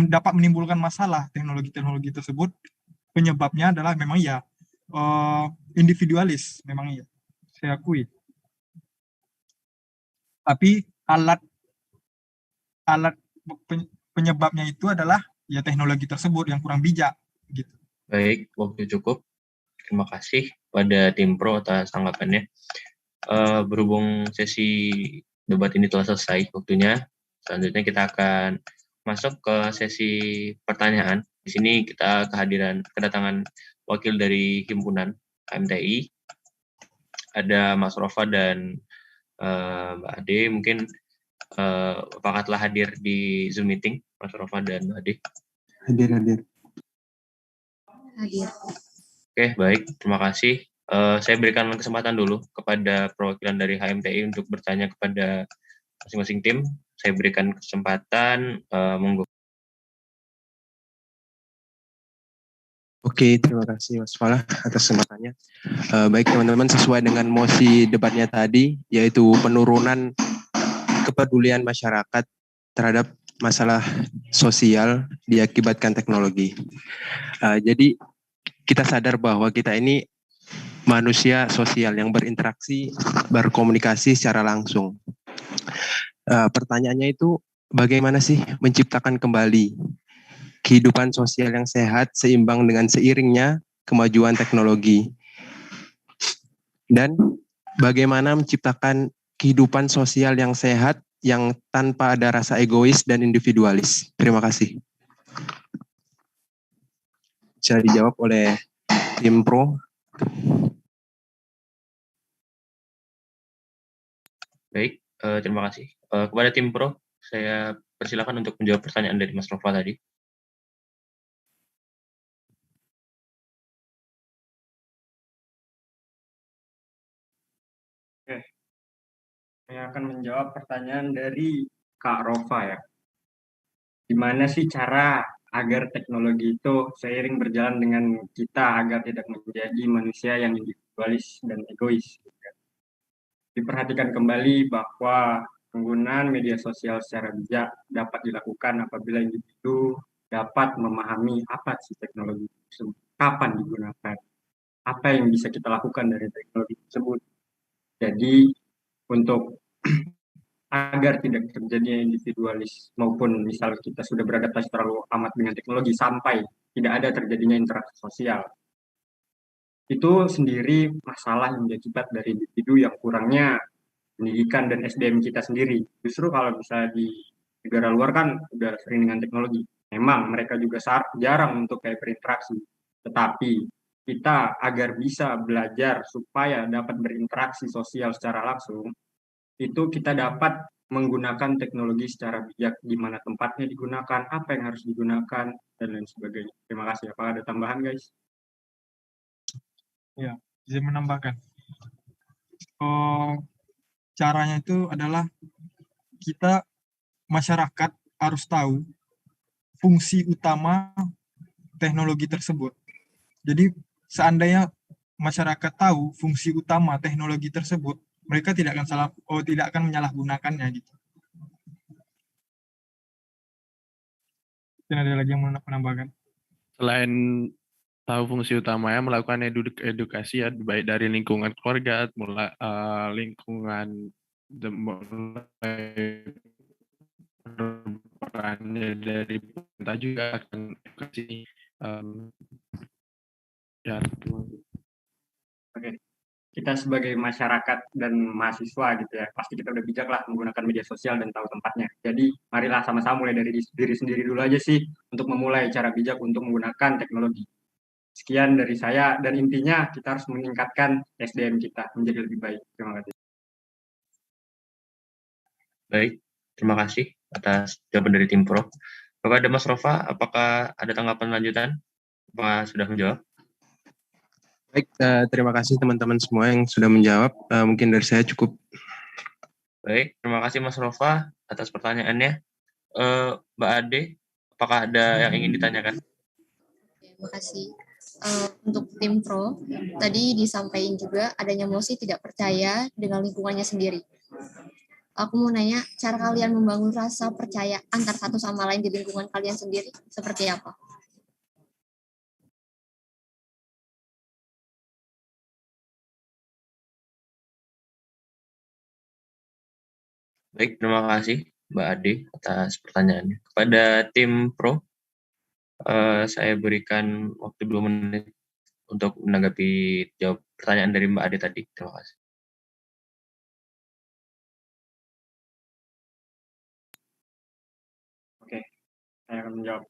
dapat menimbulkan masalah teknologi tersebut. Penyebabnya adalah memang ya individualis, memang ya, saya akui. Tapi alat penyebabnya itu adalah ya teknologi tersebut yang kurang bijak gitu. Baik, waktu cukup. Terima kasih pada tim pro atas tanggapannya. Berhubung sesi debat ini telah selesai waktunya, selanjutnya kita akan masuk ke sesi pertanyaan. Di sini kita kedatangan wakil dari himpunan HMTI. Ada Mas Rofa dan Mbak Ade. Mungkin apakah telah hadir di Zoom meeting, Mas Rofa dan Mbak Ade? Hadir. Oke, baik. Terima kasih. Saya berikan kesempatan dulu kepada perwakilan dari HMTI untuk bertanya kepada masing-masing tim. Saya berikan kesempatan, monggo. Oke, terima kasih Mas Falah atas kesempatannya. Baik teman-teman, sesuai dengan mosi debatnya tadi, yaitu penurunan kepedulian masyarakat terhadap masalah sosial diakibatkan teknologi. Jadi kita sadar bahwa kita ini manusia sosial yang berinteraksi, berkomunikasi secara langsung. Pertanyaannya itu, bagaimana sih menciptakan kembali kehidupan sosial yang sehat seimbang dengan seiringnya kemajuan teknologi? Dan bagaimana menciptakan kehidupan sosial yang sehat yang tanpa ada rasa egois dan individualis? Terima kasih. Bisa dijawab oleh tim Pro. Baik, terima kasih. Kepada tim Pro, saya persilakan untuk menjawab pertanyaan dari Mas Nova tadi. Oke, saya akan menjawab pertanyaan dari Kak Rova ya. Gimana sih cara agar teknologi itu seiring berjalan dengan kita agar tidak menjadi manusia yang individualis dan egois? Diperhatikan kembali bahwa penggunaan media sosial secara bijak dapat dilakukan apabila individu dapat memahami apa sih teknologi tersebut, kapan digunakan, apa yang bisa kita lakukan dari teknologi tersebut. Jadi untuk agar tidak terjadi individualis maupun misal kita sudah beradaptasi terlalu amat dengan teknologi sampai tidak ada terjadinya interaksi sosial, itu sendiri masalah yang akibat dari individu yang kurangnya pendidikan dan SDM kita sendiri. Justru kalau bisa di negara luar kan udah sering dengan teknologi. Memang mereka juga jarang untuk kayak berinteraksi. Tetapi kita agar bisa belajar supaya dapat berinteraksi sosial secara langsung, itu kita dapat menggunakan teknologi secara bijak, di mana tempatnya digunakan, apa yang harus digunakan, dan lain sebagainya. Terima kasih. Apakah ada tambahan, guys? Ya, bisa menambahkan. Caranya itu adalah kita masyarakat harus tahu fungsi utama teknologi tersebut. Jadi seandainya masyarakat tahu fungsi utama teknologi tersebut, mereka tidak akan menyalahgunakannya gitu. Dan ada lagi yang mau menambahkan? Selain tahu fungsi utamanya, melakukan edukasi ya, baik dari lingkungan keluarga, lingkungan perannya dari pemerintah juga akan edukasi. Ya. Oke. Kita sebagai masyarakat dan mahasiswa gitu ya, pasti kita udah bijak lah menggunakan media sosial dan tahu tempatnya. Jadi marilah sama-sama mulai dari diri sendiri dulu aja sih untuk memulai cara bijak untuk menggunakan teknologi. Sekian dari saya, dan intinya kita harus meningkatkan SDM kita menjadi lebih baik. Terima kasih. Baik, terima kasih atas jawaban dari tim Pro. Kepada Mas Rova, apakah ada tanggapan lanjutan? Apa sudah menjawab? Baik, terima kasih teman-teman semua yang sudah menjawab. Mungkin dari saya cukup. Baik, terima kasih Mas Rova atas pertanyaannya. Mbak Ade, apakah ada yang ingin ditanyakan? Terima kasih. Untuk tim Pro, tadi disampaikan juga adanya emosi tidak percaya dengan lingkungannya sendiri. Aku mau nanya, cara kalian membangun rasa percaya antar satu sama lain di lingkungan kalian sendiri seperti apa? Baik, terima kasih Mbak Ade atas pertanyaannya. Kepada tim Pro, saya berikan waktu 2 menit untuk menanggapi jawab pertanyaan dari Mbak Ade tadi. Terima kasih. Oke, saya akan menjawab.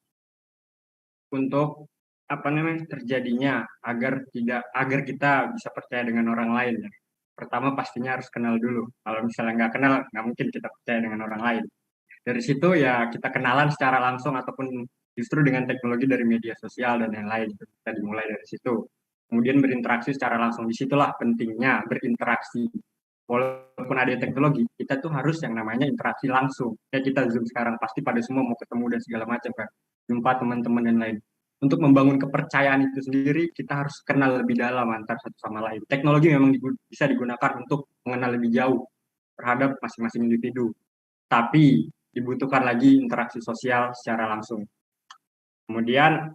Untuk terjadinya agar kita bisa percaya dengan orang lain ya. Pertama pastinya harus kenal dulu. Kalau misalnya nggak kenal, nggak mungkin kita percaya dengan orang lain. Dari situ ya kita kenalan secara langsung ataupun justru dengan teknologi dari media sosial dan yang lain. Kita dimulai dari situ. Kemudian berinteraksi secara langsung. Disitulah pentingnya berinteraksi. Walaupun ada teknologi, kita tuh harus yang namanya interaksi langsung. Kayak kita Zoom sekarang, pasti pada semua mau ketemu dan segala macam kan. Jumpa teman-teman dan lain. Untuk membangun kepercayaan itu sendiri, kita harus kenal lebih dalam antar satu sama lain. Teknologi memang bisa digunakan untuk mengenal lebih jauh terhadap masing-masing individu. Tapi dibutuhkan lagi interaksi sosial secara langsung. Kemudian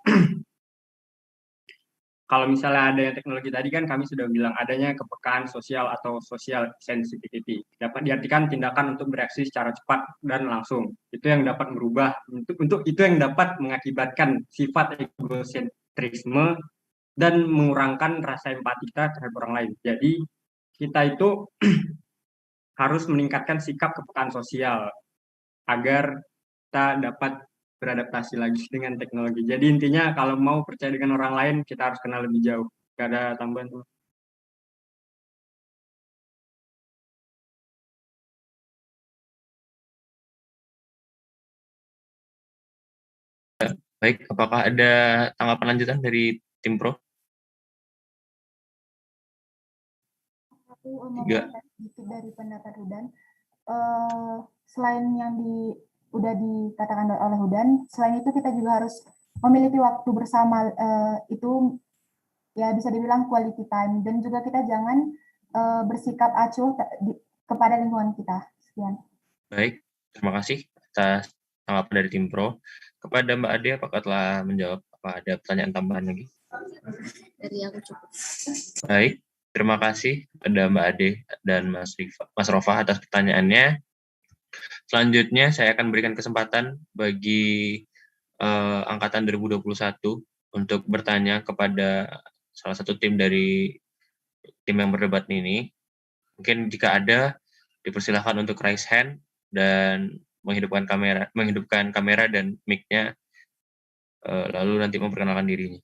kalau misalnya adanya teknologi tadi kan kami sudah bilang adanya kepekaan sosial atau social sensitivity. Dapat diartikan tindakan untuk bereaksi secara cepat dan langsung. Itu yang dapat merubah, untuk itu yang dapat mengakibatkan sifat egosentrisme dan mengurangkan rasa empati kita terhadap orang lain. Jadi kita itu harus meningkatkan sikap kepekaan sosial agar kita dapat beradaptasi lagi dengan teknologi. Jadi intinya kalau mau percaya dengan orang lain, kita harus kenal lebih jauh. Gak ada tambahan tuh. Baik, apakah ada tanggapan lanjutan dari tim Pro? Aku mau sedikit dari pendapat Hudan. Selain yang udah dikatakan oleh Hudan, selain itu kita juga harus memiliki waktu bersama, itu ya bisa dibilang quality time, dan juga kita jangan bersikap acuh kepada lingkungan kita. Sekian. Baik, terima kasih atas tanggapan dari tim Pro. Kepada Mbak Ade, apakah telah menjawab? Apa ada pertanyaan tambahan lagi? Dari aku cukup. Baik, terima kasih kepada Mbak Ade dan Mas Rova atas pertanyaannya. Selanjutnya saya akan berikan kesempatan bagi angkatan 2021 untuk bertanya kepada salah satu tim dari tim yang berdebat ini. Mungkin jika ada, dipersilahkan untuk raise hand dan menghidupkan kamera dan mic-nya, lalu nanti memperkenalkan dirinya.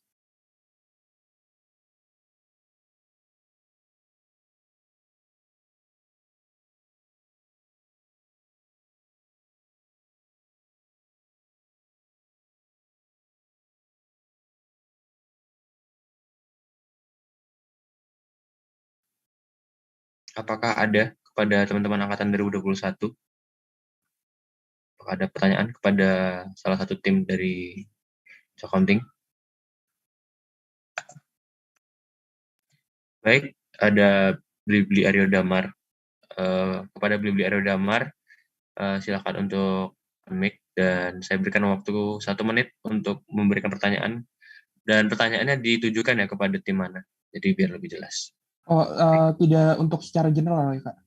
Apakah ada kepada teman-teman angkatan 2021? Apakah ada pertanyaan kepada salah satu tim dari accounting? Baik, ada Blibli Aryo Damar. Kepada Blibli Aryo Damar, silakan untuk mic dan saya berikan waktu 1 menit untuk memberikan pertanyaan, dan pertanyaannya ditujukan ya kepada tim mana, jadi biar lebih jelas. Tidak untuk secara general ya Kak?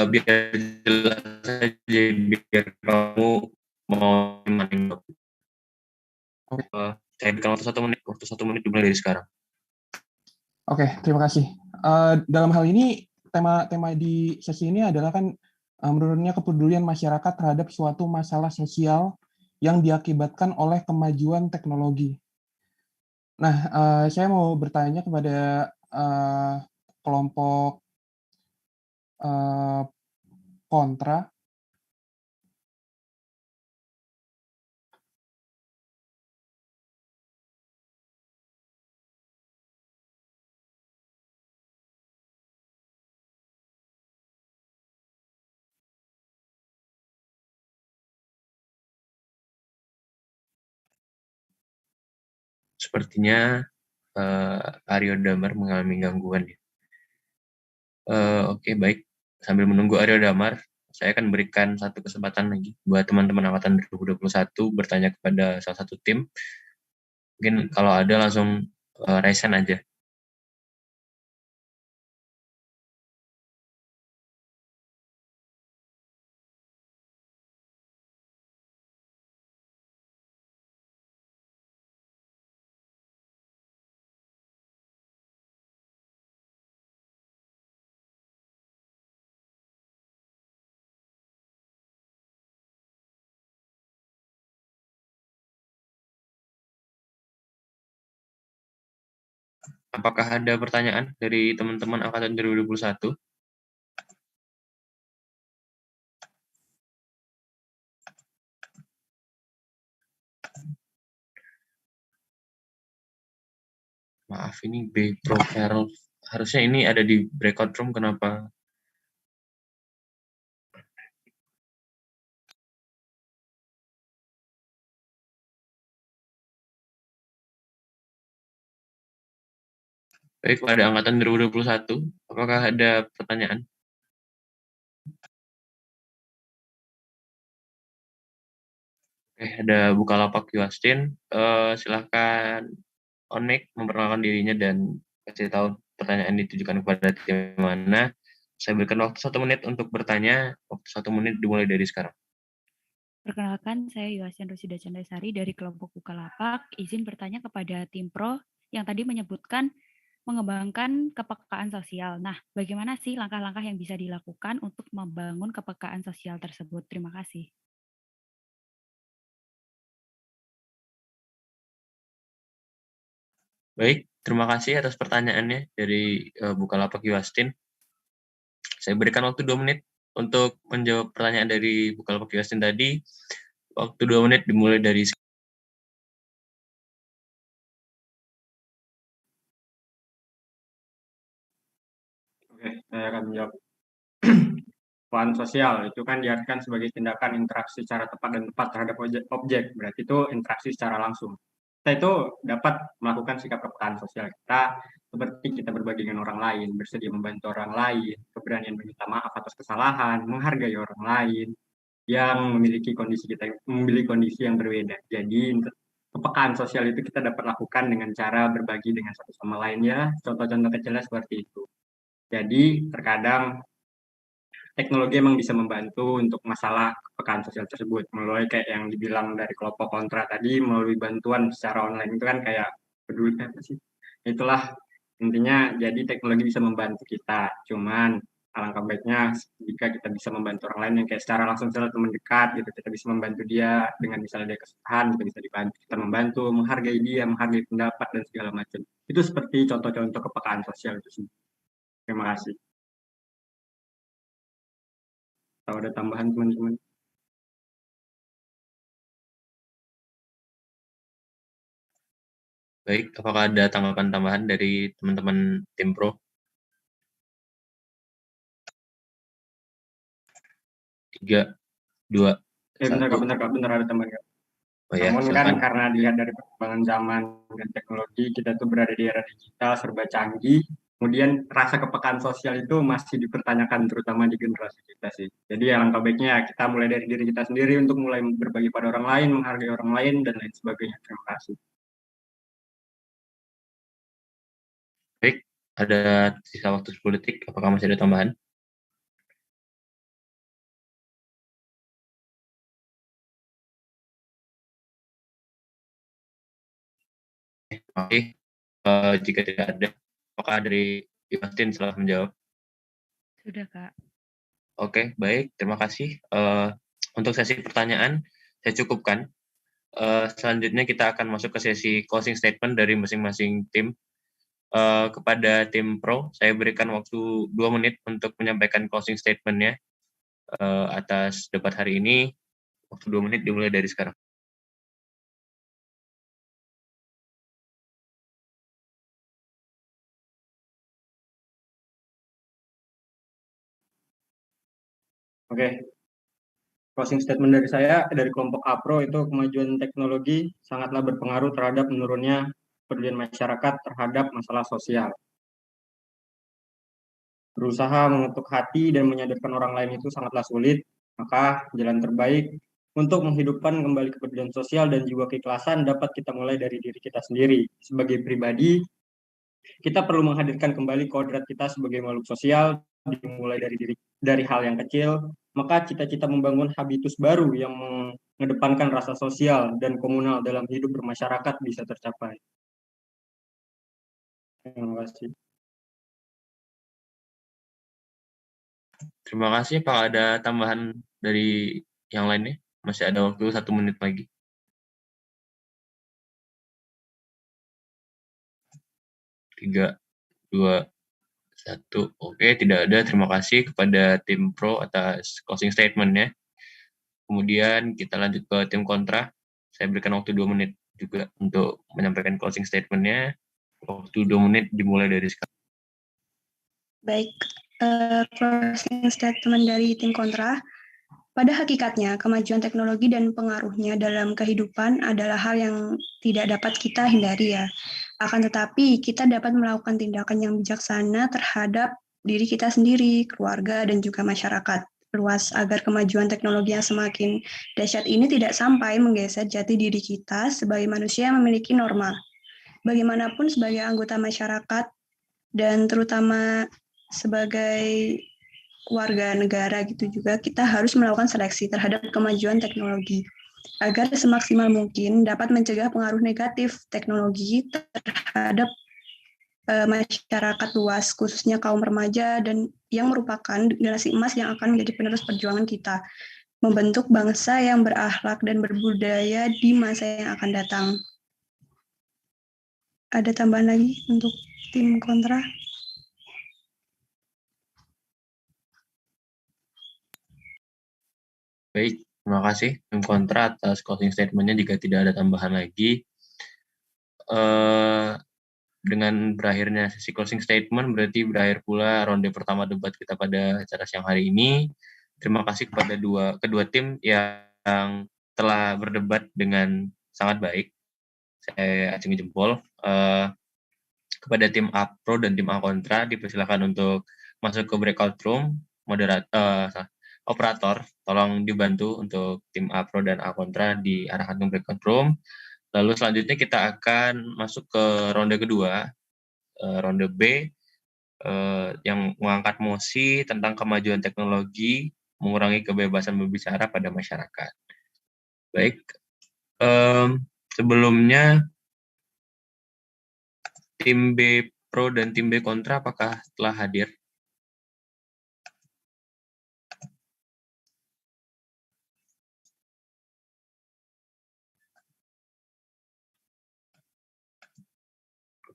Biar jelas saja, biar kamu mau mana. Saya berikan waktu 1 menit dimulai dari sekarang. Oke, terima kasih. Dalam hal ini tema di sesi ini adalah kan menurunnya kepedulian masyarakat terhadap suatu masalah sosial yang diakibatkan oleh kemajuan teknologi. Nah, saya mau bertanya kepada kelompok kontra. Sepertinya Aryo Damar mengalami gangguan. Oke, baik. Sambil menunggu Aryo Damar, saya akan berikan satu kesempatan lagi buat teman-teman angkatan 2021 bertanya kepada salah satu tim. Mungkin kalau ada langsung raise hand aja. Apakah ada pertanyaan dari teman-teman angkatan 2021? Maaf, ini B Pro Carol. Harusnya ini ada di breakout room, kenapa? Baik, pada angkatan 2021, apakah ada pertanyaan? Ada Bukalapak Yuastin. Silahkan on-mic memperkenalkan dirinya dan kasih tahu pertanyaan ditujukan kepada tim mana. Saya berikan waktu 1 menit untuk bertanya. Waktu 1 menit dimulai dari sekarang. Perkenalkan, saya Yuastin Rusida Candasari dari kelompok Bukalapak. Izin bertanya kepada tim Pro yang tadi menyebutkan mengembangkan kepekaan sosial. Nah, bagaimana sih langkah-langkah yang bisa dilakukan untuk membangun kepekaan sosial tersebut? Terima kasih. Baik, terima kasih atas pertanyaannya dari Bukalapak Yuastin. Saya berikan waktu 2 menit untuk menjawab pertanyaan dari Bukalapak Yuastin tadi. Waktu 2 menit dimulai dari Oke, saya akan menjawab. Peran sosial itu kan diartikan sebagai tindakan interaksi secara tepat dan tepat terhadap objek. Berarti itu interaksi secara langsung. Kita itu dapat melakukan sikap kepekaan sosial kita seperti kita berbagi dengan orang lain, bersedia membantu orang lain, keberanian meminta maaf atas kesalahan, menghargai orang lain yang memiliki kondisi yang berbeda. Jadi kepekaan sosial itu kita dapat lakukan dengan cara berbagi dengan satu sama lainnya. Contoh-contoh kecilnya seperti itu. Jadi terkadang teknologi emang bisa membantu untuk masalah kepekaan sosial tersebut. Melalui kayak yang dibilang dari kelompok kontra tadi, melalui bantuan secara online itu kan kayak peduli apa sih? Itulah intinya. Jadi teknologi bisa membantu kita. Cuman alangkah baiknya jika kita bisa membantu orang lain yang kayak secara langsung, secara teman dekat gitu, kita bisa membantu dia dengan misalnya dia kesusahan, kita bisa dibantu, kita membantu, menghargai dia, menghargai pendapat dan segala macam. Itu seperti contoh-contoh kepekaan sosial itu sih. Terima kasih. Kalau ada tambahan teman-teman. Baik, apakah ada tanggapan tambahan dari teman-teman tim Pro? 3, 2, 1. Benar ada tambahan Kak. Oh ya, Namun silakan. kan karena dilihat dari perkembangan zaman dan teknologi, kita tuh berada di era digital serba canggih. Kemudian rasa kepekaan sosial itu masih dipertanyakan terutama di generasi kita sih. Jadi alangkah baiknya kita mulai dari diri kita sendiri untuk mulai berbagi pada orang lain, menghargai orang lain dan lain sebagainya. Terima kasih. Baik, ada sisa waktu 10 detik. Apakah masih ada tambahan? Oke, jika tidak ada, apakah dari Yuastin setelah menjawab? Sudah, Kak. Oke, baik. Terima kasih. Untuk sesi pertanyaan, saya cukupkan. Selanjutnya kita akan masuk ke sesi closing statement dari masing-masing tim. Kepada tim Pro, saya berikan waktu 2 menit untuk menyampaikan closing statement-nya atas debat hari ini. Waktu 2 menit dimulai dari sekarang. Oke. Closing statement dari saya, dari kelompok APRO itu kemajuan teknologi sangatlah berpengaruh terhadap menurunnya kepedulian masyarakat terhadap masalah sosial. Berusaha mengetuk hati dan menyadarkan orang lain itu sangatlah sulit, maka jalan terbaik untuk menghidupkan kembali kepedulian sosial dan juga keikhlasan dapat kita mulai dari diri kita sendiri. Sebagai pribadi, kita perlu menghadirkan kembali kodrat kita sebagai makhluk sosial, dimulai dari hal yang kecil, maka cita-cita membangun habitus baru yang mengedepankan rasa sosial dan komunal dalam hidup bermasyarakat bisa tercapai. Terima kasih. Terima kasih. Apakah ada tambahan dari yang lainnya? Masih ada waktu 1 menit lagi. Tiga, 2, 1. Oke, tidak ada. Terima kasih kepada tim Pro atas closing statement-nya. Kemudian kita lanjut ke tim kontra. Saya berikan waktu 2 menit juga untuk menyampaikan closing statement-nya. Waktu 2 menit dimulai dari sekarang. Baik, closing statement dari tim kontra. Pada hakikatnya, kemajuan teknologi dan pengaruhnya dalam kehidupan adalah hal yang tidak dapat kita hindari ya. Akan tetapi, kita dapat melakukan tindakan yang bijaksana terhadap diri kita sendiri, keluarga, dan juga masyarakat. diperluas agar kemajuan teknologi yang semakin dahsyat ini tidak sampai menggeser jati diri kita sebagai manusia yang memiliki norma. Bagaimanapun sebagai anggota masyarakat dan terutama sebagai warga negara gitu juga, kita harus melakukan seleksi terhadap kemajuan teknologi agar semaksimal mungkin dapat mencegah pengaruh negatif teknologi terhadap masyarakat luas, khususnya kaum remaja dan yang merupakan generasi emas yang akan menjadi penerus perjuangan kita, membentuk bangsa yang berakhlak dan berbudaya di masa yang akan datang. Ada tambahan lagi untuk tim kontra? Baik, terima kasih tim kontra atas closing statement-nya. Jika tidak ada tambahan lagi, dengan berakhirnya sesi closing statement berarti berakhir pula ronde pertama debat kita pada acara siang hari ini. Terima kasih kepada kedua tim yang telah berdebat dengan sangat baik. Saya acungi jempol. Kepada tim A Pro dan tim A Kontra dipersilakan untuk masuk ke breakout room. Operator, tolong dibantu untuk tim A Pro dan A Kontra diarahkan ke breakout room. Lalu selanjutnya kita akan masuk ke ronde kedua, ronde B, yang mengangkat mosi tentang kemajuan teknologi, mengurangi kebebasan berbicara pada masyarakat. Baik, sebelumnya tim B Pro dan tim B Kontra apakah telah hadir?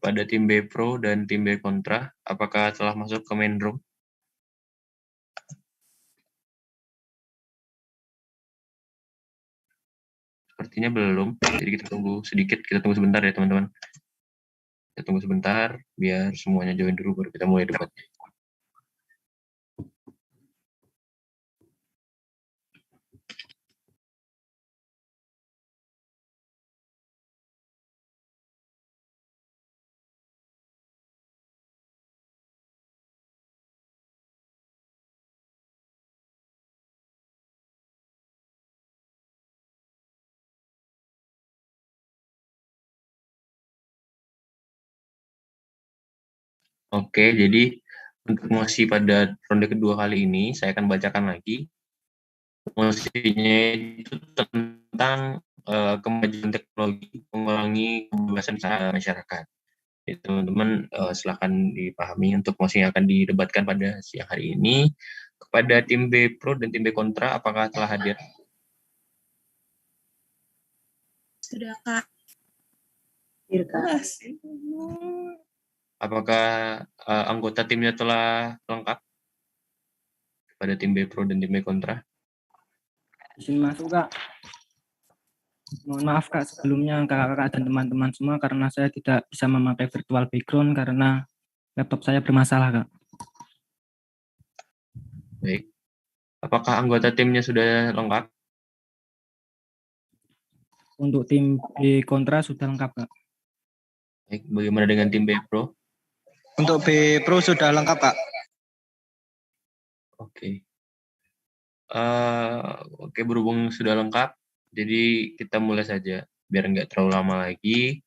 Pada tim B Pro dan tim B Kontra, apakah telah masuk ke main room? Sepertinya belum, jadi kita tunggu sedikit, kita tunggu sebentar ya teman-teman. Kita tunggu sebentar, biar semuanya join dulu, baru kita mulai debatnya. Oke, jadi untuk mosi pada ronde kedua kali ini, saya akan bacakan lagi. Mosinya itu tentang kemajuan teknologi, mengurangi kebebasan masyarakat. Jadi, teman-teman silakan dipahami untuk mosi yang akan didebatkan pada siang hari ini. Kepada tim B Pro dan tim B Kontra, apakah telah hadir? Sudah, Kak. Apakah anggota timnya telah lengkap pada tim B Pro dan tim B Kontra? Izin masuk, Kak. Mohon maaf, Kak, sebelumnya kakak-kakak dan teman-teman semua karena saya tidak bisa memakai virtual background karena laptop saya bermasalah, Kak. Baik. Apakah anggota timnya sudah lengkap? Untuk tim B Kontra sudah lengkap, Kak. Baik, bagaimana dengan tim B Pro? Untuk B Pro sudah lengkap, Kak. Oke. Oke, berhubung sudah lengkap, jadi kita mulai saja, biar nggak terlalu lama lagi.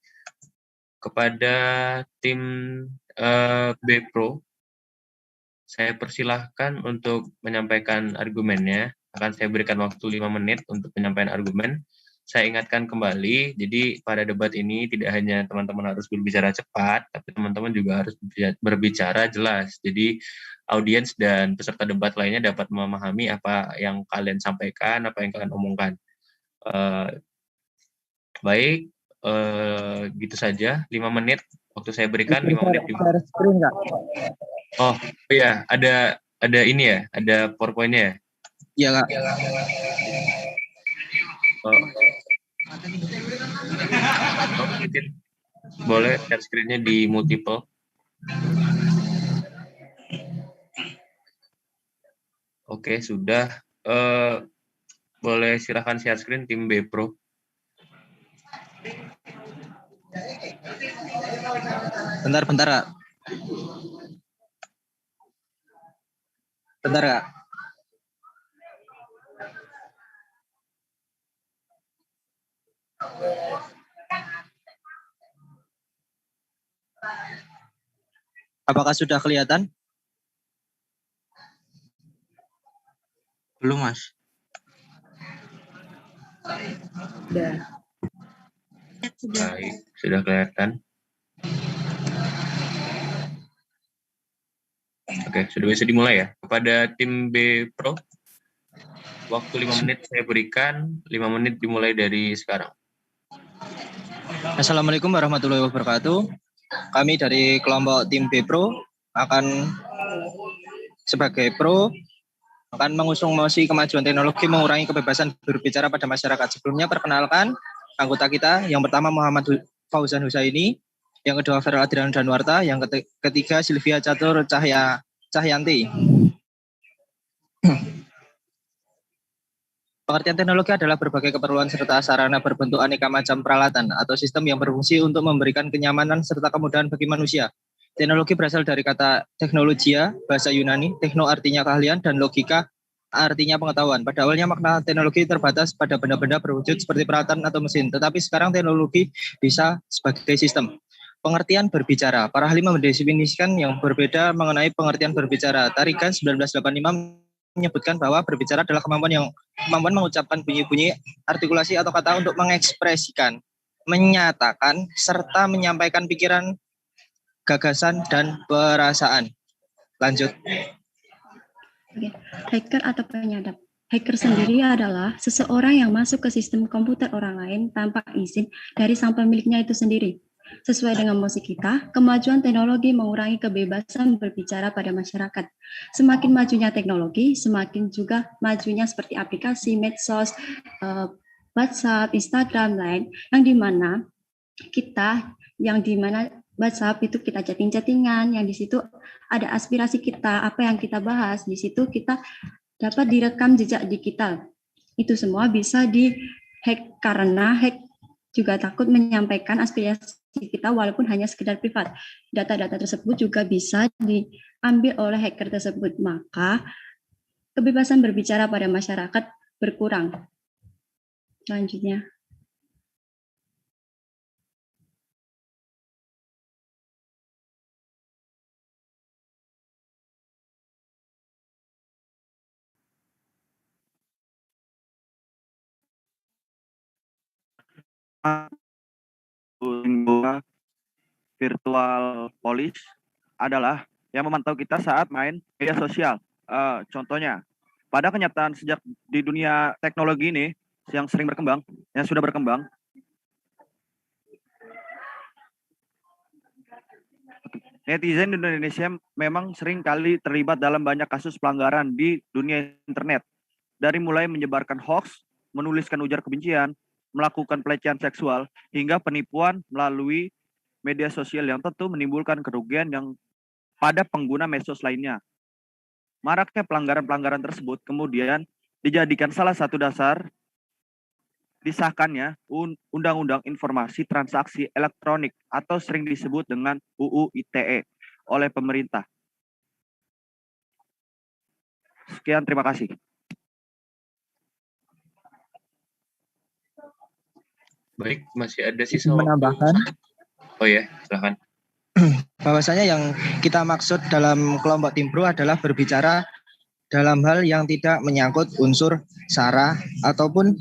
Kepada tim B Pro, saya persilahkan untuk menyampaikan argumennya. Akan saya berikan waktu 5 menit untuk penyampaian argumen. Saya ingatkan kembali, jadi pada debat ini tidak hanya teman-teman harus berbicara cepat, tapi teman-teman juga harus berbicara jelas. Jadi audiens dan peserta debat lainnya dapat memahami apa yang kalian sampaikan, apa yang kalian omongkan. Baik, gitu saja. 5 menit waktu saya berikan. 5 menit. Screen, Kak. Oh iya, ada ini ya, ada PowerPoint-nya ya? Iya, Kak. Boleh share screen-nya di multiple. Oke, sudah. Boleh silahkan share screen tim B Pro. Bentar, Kak. Bentar, Kak. Apakah sudah kelihatan? Belum, Mas. Baik, sudah kelihatan. Oke, sudah bisa dimulai ya. Kepada tim B Pro, waktu 5 menit saya berikan, 5 menit dimulai dari sekarang. Assalamualaikum warahmatullahi wabarakatuh. Kami dari kelompok tim B Pro akan sebagai pro akan mengusung mosi kemajuan teknologi mengurangi kebebasan berbicara pada masyarakat. Sebelumnya perkenalkan anggota kita. Yang pertama Muhammad Fauzan Husaini, yang kedua Feral Adrian Danwarta, yang ketiga Sylvia Catur Cahyanti. Pengertian teknologi adalah berbagai keperluan serta sarana berbentuk aneka macam peralatan atau sistem yang berfungsi untuk memberikan kenyamanan serta kemudahan bagi manusia. Teknologi berasal dari kata teknologia, bahasa Yunani, tekno artinya keahlian, dan logika artinya pengetahuan. Pada awalnya makna teknologi terbatas pada benda-benda berwujud seperti peralatan atau mesin, tetapi sekarang teknologi bisa sebagai sistem. Pengertian berbicara. Para ahli mendefinisikan yang berbeda mengenai pengertian berbicara. Tarigan 1985 menyebutkan bahwa berbicara adalah kemampuan mengucapkan bunyi-bunyi artikulasi atau kata untuk mengekspresikan, menyatakan, serta menyampaikan pikiran, gagasan, dan perasaan. Lanjut. Oke. Hacker atau penyadap. Hacker sendiri adalah seseorang yang masuk ke sistem komputer orang lain tanpa izin dari sang pemiliknya itu sendiri. Sesuai dengan mosi kita, kemajuan teknologi mengurangi kebebasan berbicara pada masyarakat. Semakin majunya teknologi, semakin juga majunya seperti aplikasi, medsos, WhatsApp, Instagram, lain, yang dimana WhatsApp itu kita chatting-chattingan, yang di situ ada aspirasi kita, apa yang kita bahas, di situ kita dapat direkam jejak digital. Itu semua bisa di-hack karena hack juga takut menyampaikan aspirasi kita walaupun hanya sekedar privat. Data-data tersebut juga bisa diambil oleh hacker tersebut. Maka kebebasan berbicara pada masyarakat berkurang. Selanjutnya. Virtual police adalah yang memantau kita saat main media sosial. Contohnya, pada kenyataan sejak di dunia teknologi ini yang sering berkembang, yang sudah berkembang, netizen di Indonesia memang sering kali terlibat dalam banyak kasus pelanggaran di dunia internet. Dari mulai menyebarkan hoax, menuliskan ujar kebencian, melakukan pelecehan seksual, hingga penipuan melalui media sosial yang tentu menimbulkan kerugian yang pada pengguna medsos lainnya. Maraknya pelanggaran-pelanggaran tersebut kemudian dijadikan salah satu dasar disahkannya Undang-Undang Informasi Transaksi Elektronik atau sering disebut dengan UU ITE oleh pemerintah. Sekian, terima kasih. Baik, masih ada sisa menambahkan. Oh ya, silakan. Bahwasanya yang kita maksud dalam kelompok tim pro adalah berbicara dalam hal yang tidak menyangkut unsur sara ataupun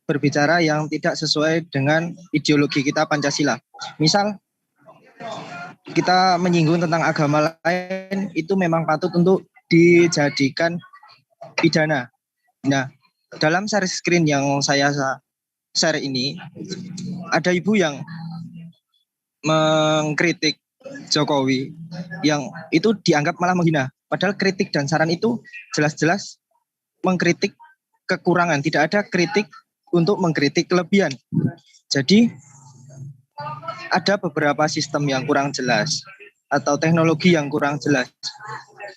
berbicara yang tidak sesuai dengan ideologi kita Pancasila. Misal kita menyinggung tentang agama lain, itu memang patut untuk dijadikan pidana. Nah, dalam share screen yang saya share ini, ada ibu yang mengkritik Jokowi yang itu dianggap malah menghina. Padahal kritik dan saran itu jelas-jelas mengkritik kekurangan. Tidak ada kritik untuk mengkritik kelebihan. Jadi ada beberapa sistem yang kurang jelas atau teknologi yang kurang jelas.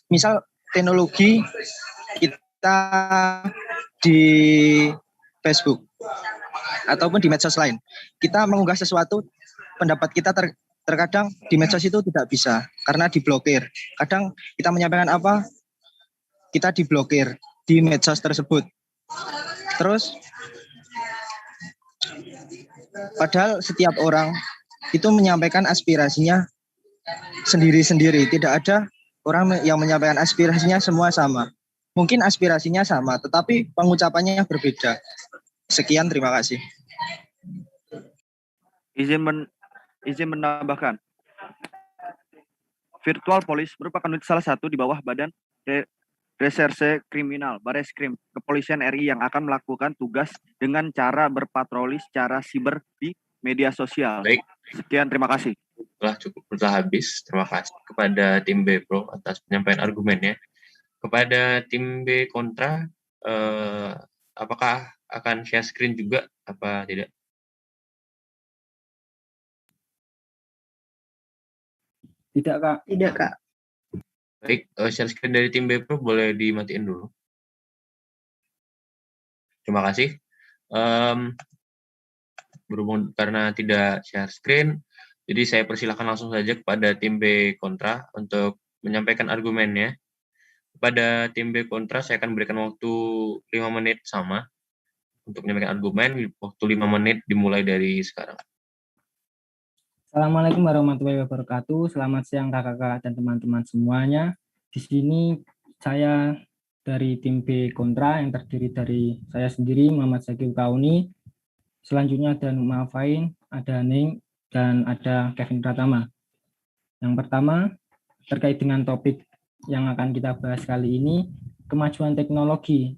Misal teknologi kita di Facebook ataupun di medsos lain. Kita mengunggah sesuatu, pendapat kita terkadang di medsos itu tidak bisa karena diblokir. Kadang kita menyampaikan apa, kita diblokir di medsos tersebut. Terus Padahal setiap orang itu menyampaikan aspirasinya sendiri-sendiri. Tidak ada orang yang menyampaikan aspirasinya semua sama. Mungkin aspirasinya sama, tetapi pengucapannya berbeda. Sekian, terima kasih. Izin menambahkan. Virtual Police merupakan unit salah satu di bawah Badan Reserse Kriminal Bareskrim Kepolisian RI yang akan melakukan tugas dengan cara berpatroli secara siber di media sosial. Baik. Sekian, terima kasih. Telah habis. Terima kasih kepada tim B Pro atas penyampaian argumennya. Kepada tim B kontra, apakah akan share screen juga apa tidak? Tidak, Kak. Tidak, Kak. Baik, share screen dari tim B Pro boleh dimatiin dulu. Terima kasih. Berhubung karena tidak share screen, jadi saya persilakan langsung saja kepada tim B kontra untuk menyampaikan argumennya. Kepada tim B kontra, saya akan berikan waktu 5 menit sama untuk menyampaikan argumen. Waktu 5 menit dimulai dari sekarang. Assalamualaikum warahmatullahi wabarakatuh. Selamat siang kakak-kakak dan teman-teman semuanya. Di sini saya dari tim B kontra yang terdiri dari saya sendiri, Muhammad Zakir Kauni. Selanjutnya ada Numa Fain, ada Ning, dan ada Kevin Pratama. Yang pertama, terkait dengan topik yang akan kita bahas kali ini, kemajuan teknologi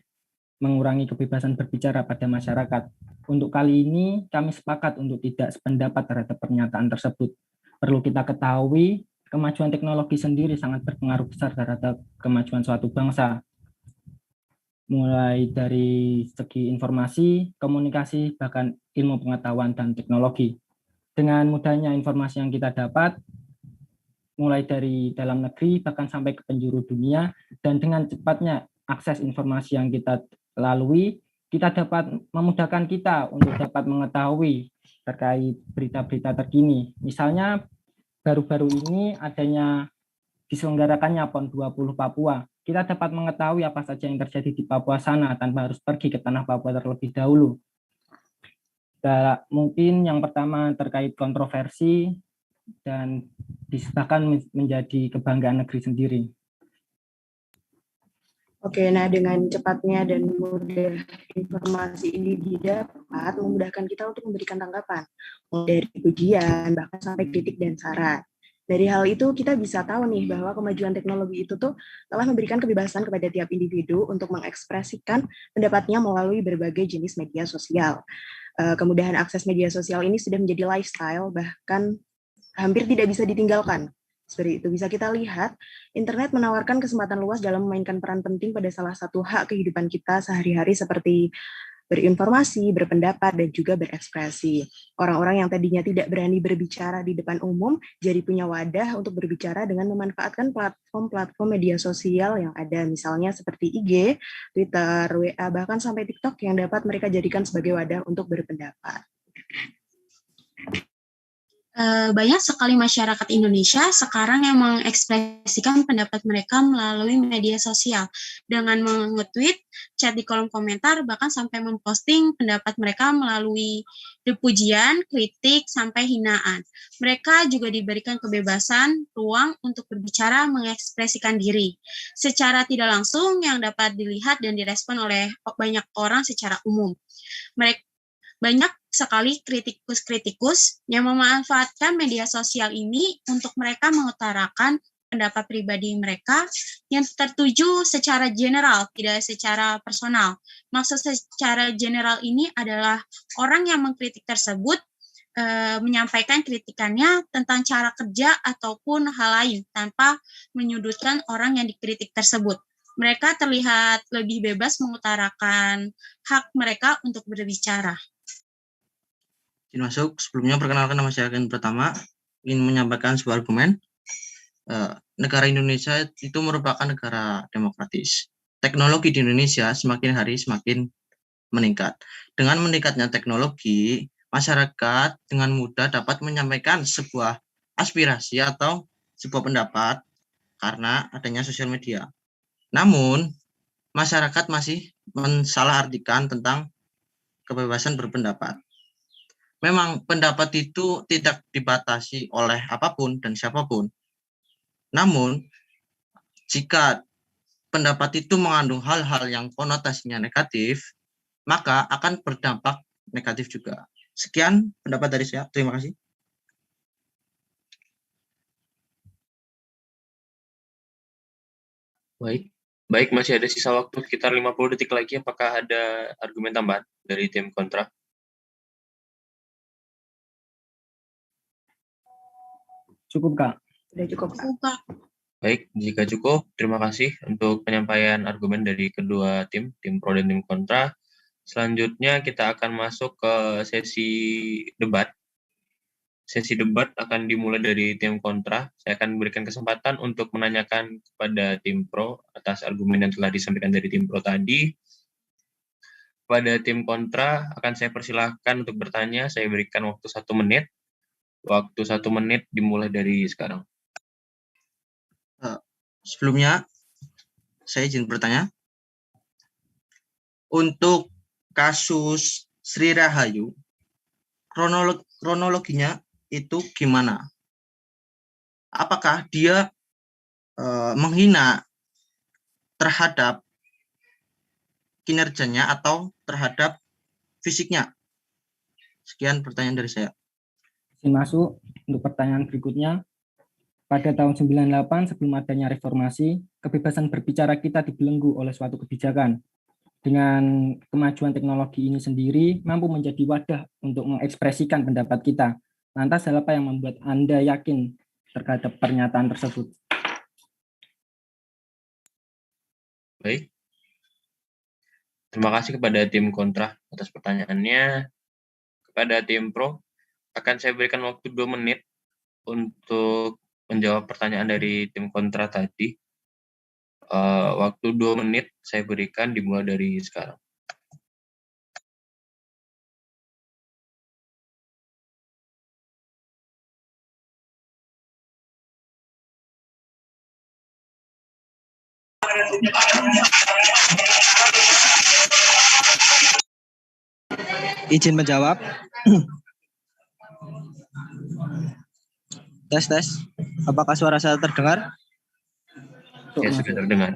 mengurangi kebebasan berbicara pada masyarakat. Untuk kali ini, kami sepakat untuk tidak sependapat terhadap pernyataan tersebut. Perlu kita ketahui, kemajuan teknologi sendiri sangat berpengaruh besar terhadap kemajuan suatu bangsa. Mulai dari segi informasi, komunikasi, bahkan ilmu pengetahuan dan teknologi. Dengan mudahnya informasi yang kita dapat, mulai dari dalam negeri, bahkan sampai ke penjuru dunia, dan dengan cepatnya akses informasi yang kita lalui, kita dapat memudahkan kita untuk dapat mengetahui terkait berita-berita terkini. Misalnya, baru-baru ini adanya diselenggarakannya PON 20 Papua. Kita dapat mengetahui apa saja yang terjadi di Papua sana tanpa harus pergi ke tanah Papua terlebih dahulu. Dan mungkin yang pertama terkait kontroversi dan bahkan menjadi kebanggaan negeri sendiri. Oke, nah dengan cepatnya dan mudah informasi ini didapat, memudahkan kita untuk memberikan tanggapan, mulai dari pujian, bahkan sampai kritik dan saran. Dari hal itu kita bisa tahu nih bahwa kemajuan teknologi itu tuh telah memberikan kebebasan kepada tiap individu untuk mengekspresikan pendapatnya melalui berbagai jenis media sosial. Kemudahan akses media sosial ini sudah menjadi lifestyle, bahkan hampir tidak bisa ditinggalkan. Seperti itu bisa kita lihat, internet menawarkan kesempatan luas dalam memainkan peran penting pada salah satu hak kehidupan kita sehari-hari seperti berinformasi, berpendapat, dan juga berekspresi. Orang-orang yang tadinya tidak berani berbicara di depan umum, jadi punya wadah untuk berbicara dengan memanfaatkan platform-platform media sosial yang ada, misalnya seperti IG, Twitter, WA, bahkan sampai TikTok yang dapat mereka jadikan sebagai wadah untuk berpendapat. Banyak sekali masyarakat Indonesia sekarang yang mengekspresikan pendapat mereka melalui media sosial dengan nge-tweet, chat di kolom komentar, bahkan sampai memposting pendapat mereka melalui pujian, kritik, sampai hinaan. Mereka juga diberikan kebebasan, ruang untuk berbicara, mengekspresikan diri. Secara tidak langsung yang dapat dilihat dan direspon oleh banyak orang secara umum. Banyak sekali kritikus-kritikus yang memanfaatkan media sosial ini untuk mereka mengutarakan pendapat pribadi mereka yang tertuju secara general, tidak secara personal. Maksud secara general ini adalah orang yang mengkritik tersebut menyampaikan kritikannya tentang cara kerja ataupun hal lain tanpa menyudutkan orang yang dikritik tersebut. Mereka terlihat lebih bebas mengutarakan hak mereka untuk berbicara. Izin masuk. Sebelumnya perkenalkan nama saya Kevin Pratama, ingin menyampaikan sebuah argumen. Negara Indonesia itu merupakan negara demokratis. Teknologi di Indonesia semakin hari semakin meningkat. Dengan meningkatnya teknologi, masyarakat dengan mudah dapat menyampaikan sebuah aspirasi atau sebuah pendapat karena adanya sosial media. Namun, masyarakat masih mensalahartikan tentang kebebasan berpendapat. memang pendapat itu tidak dibatasi oleh apapun dan siapapun. Namun, jika pendapat itu mengandung hal-hal yang konotasinya negatif, maka akan berdampak negatif juga. Sekian pendapat dari saya. Terima kasih. Baik, masih ada sisa waktu sekitar 50 detik lagi. Apakah ada argumen tambahan dari tim kontra? Cukup, Kak. Sudah cukup, Kak. Baik, jika cukup, terima kasih untuk penyampaian argumen dari kedua tim pro dan tim kontra. Selanjutnya kita akan masuk ke sesi debat. Sesi debat akan dimulai dari tim kontra. Saya akan berikan kesempatan untuk menanyakan kepada tim pro atas argumen yang telah disampaikan dari tim pro tadi. Pada tim kontra akan saya persilahkan untuk bertanya. Saya berikan waktu 1 menit. Waktu 1 menit dimulai dari sekarang. Sebelumnya, saya izin bertanya. Untuk kasus Sri Rahayu, kronologinya itu gimana? Apakah dia menghina terhadap kinerjanya atau terhadap fisiknya? Sekian pertanyaan dari saya. Izin masuk untuk pertanyaan berikutnya. Pada tahun 98 sebelum adanya reformasi, kebebasan berbicara kita dibelenggu oleh suatu kebijakan. Dengan kemajuan teknologi ini sendiri mampu menjadi wadah untuk mengekspresikan pendapat kita. Lantas hal apa yang membuat Anda yakin terhadap pernyataan tersebut? Baik. Terima kasih kepada tim kontra atas pertanyaannya. Kepada tim pro, akan saya berikan waktu 2 menit untuk menjawab pertanyaan dari tim kontra tadi. Waktu 2 menit saya berikan dimulai dari sekarang. Izin menjawab. Tes. Apakah suara saya terdengar? Ya, sudah terdengar.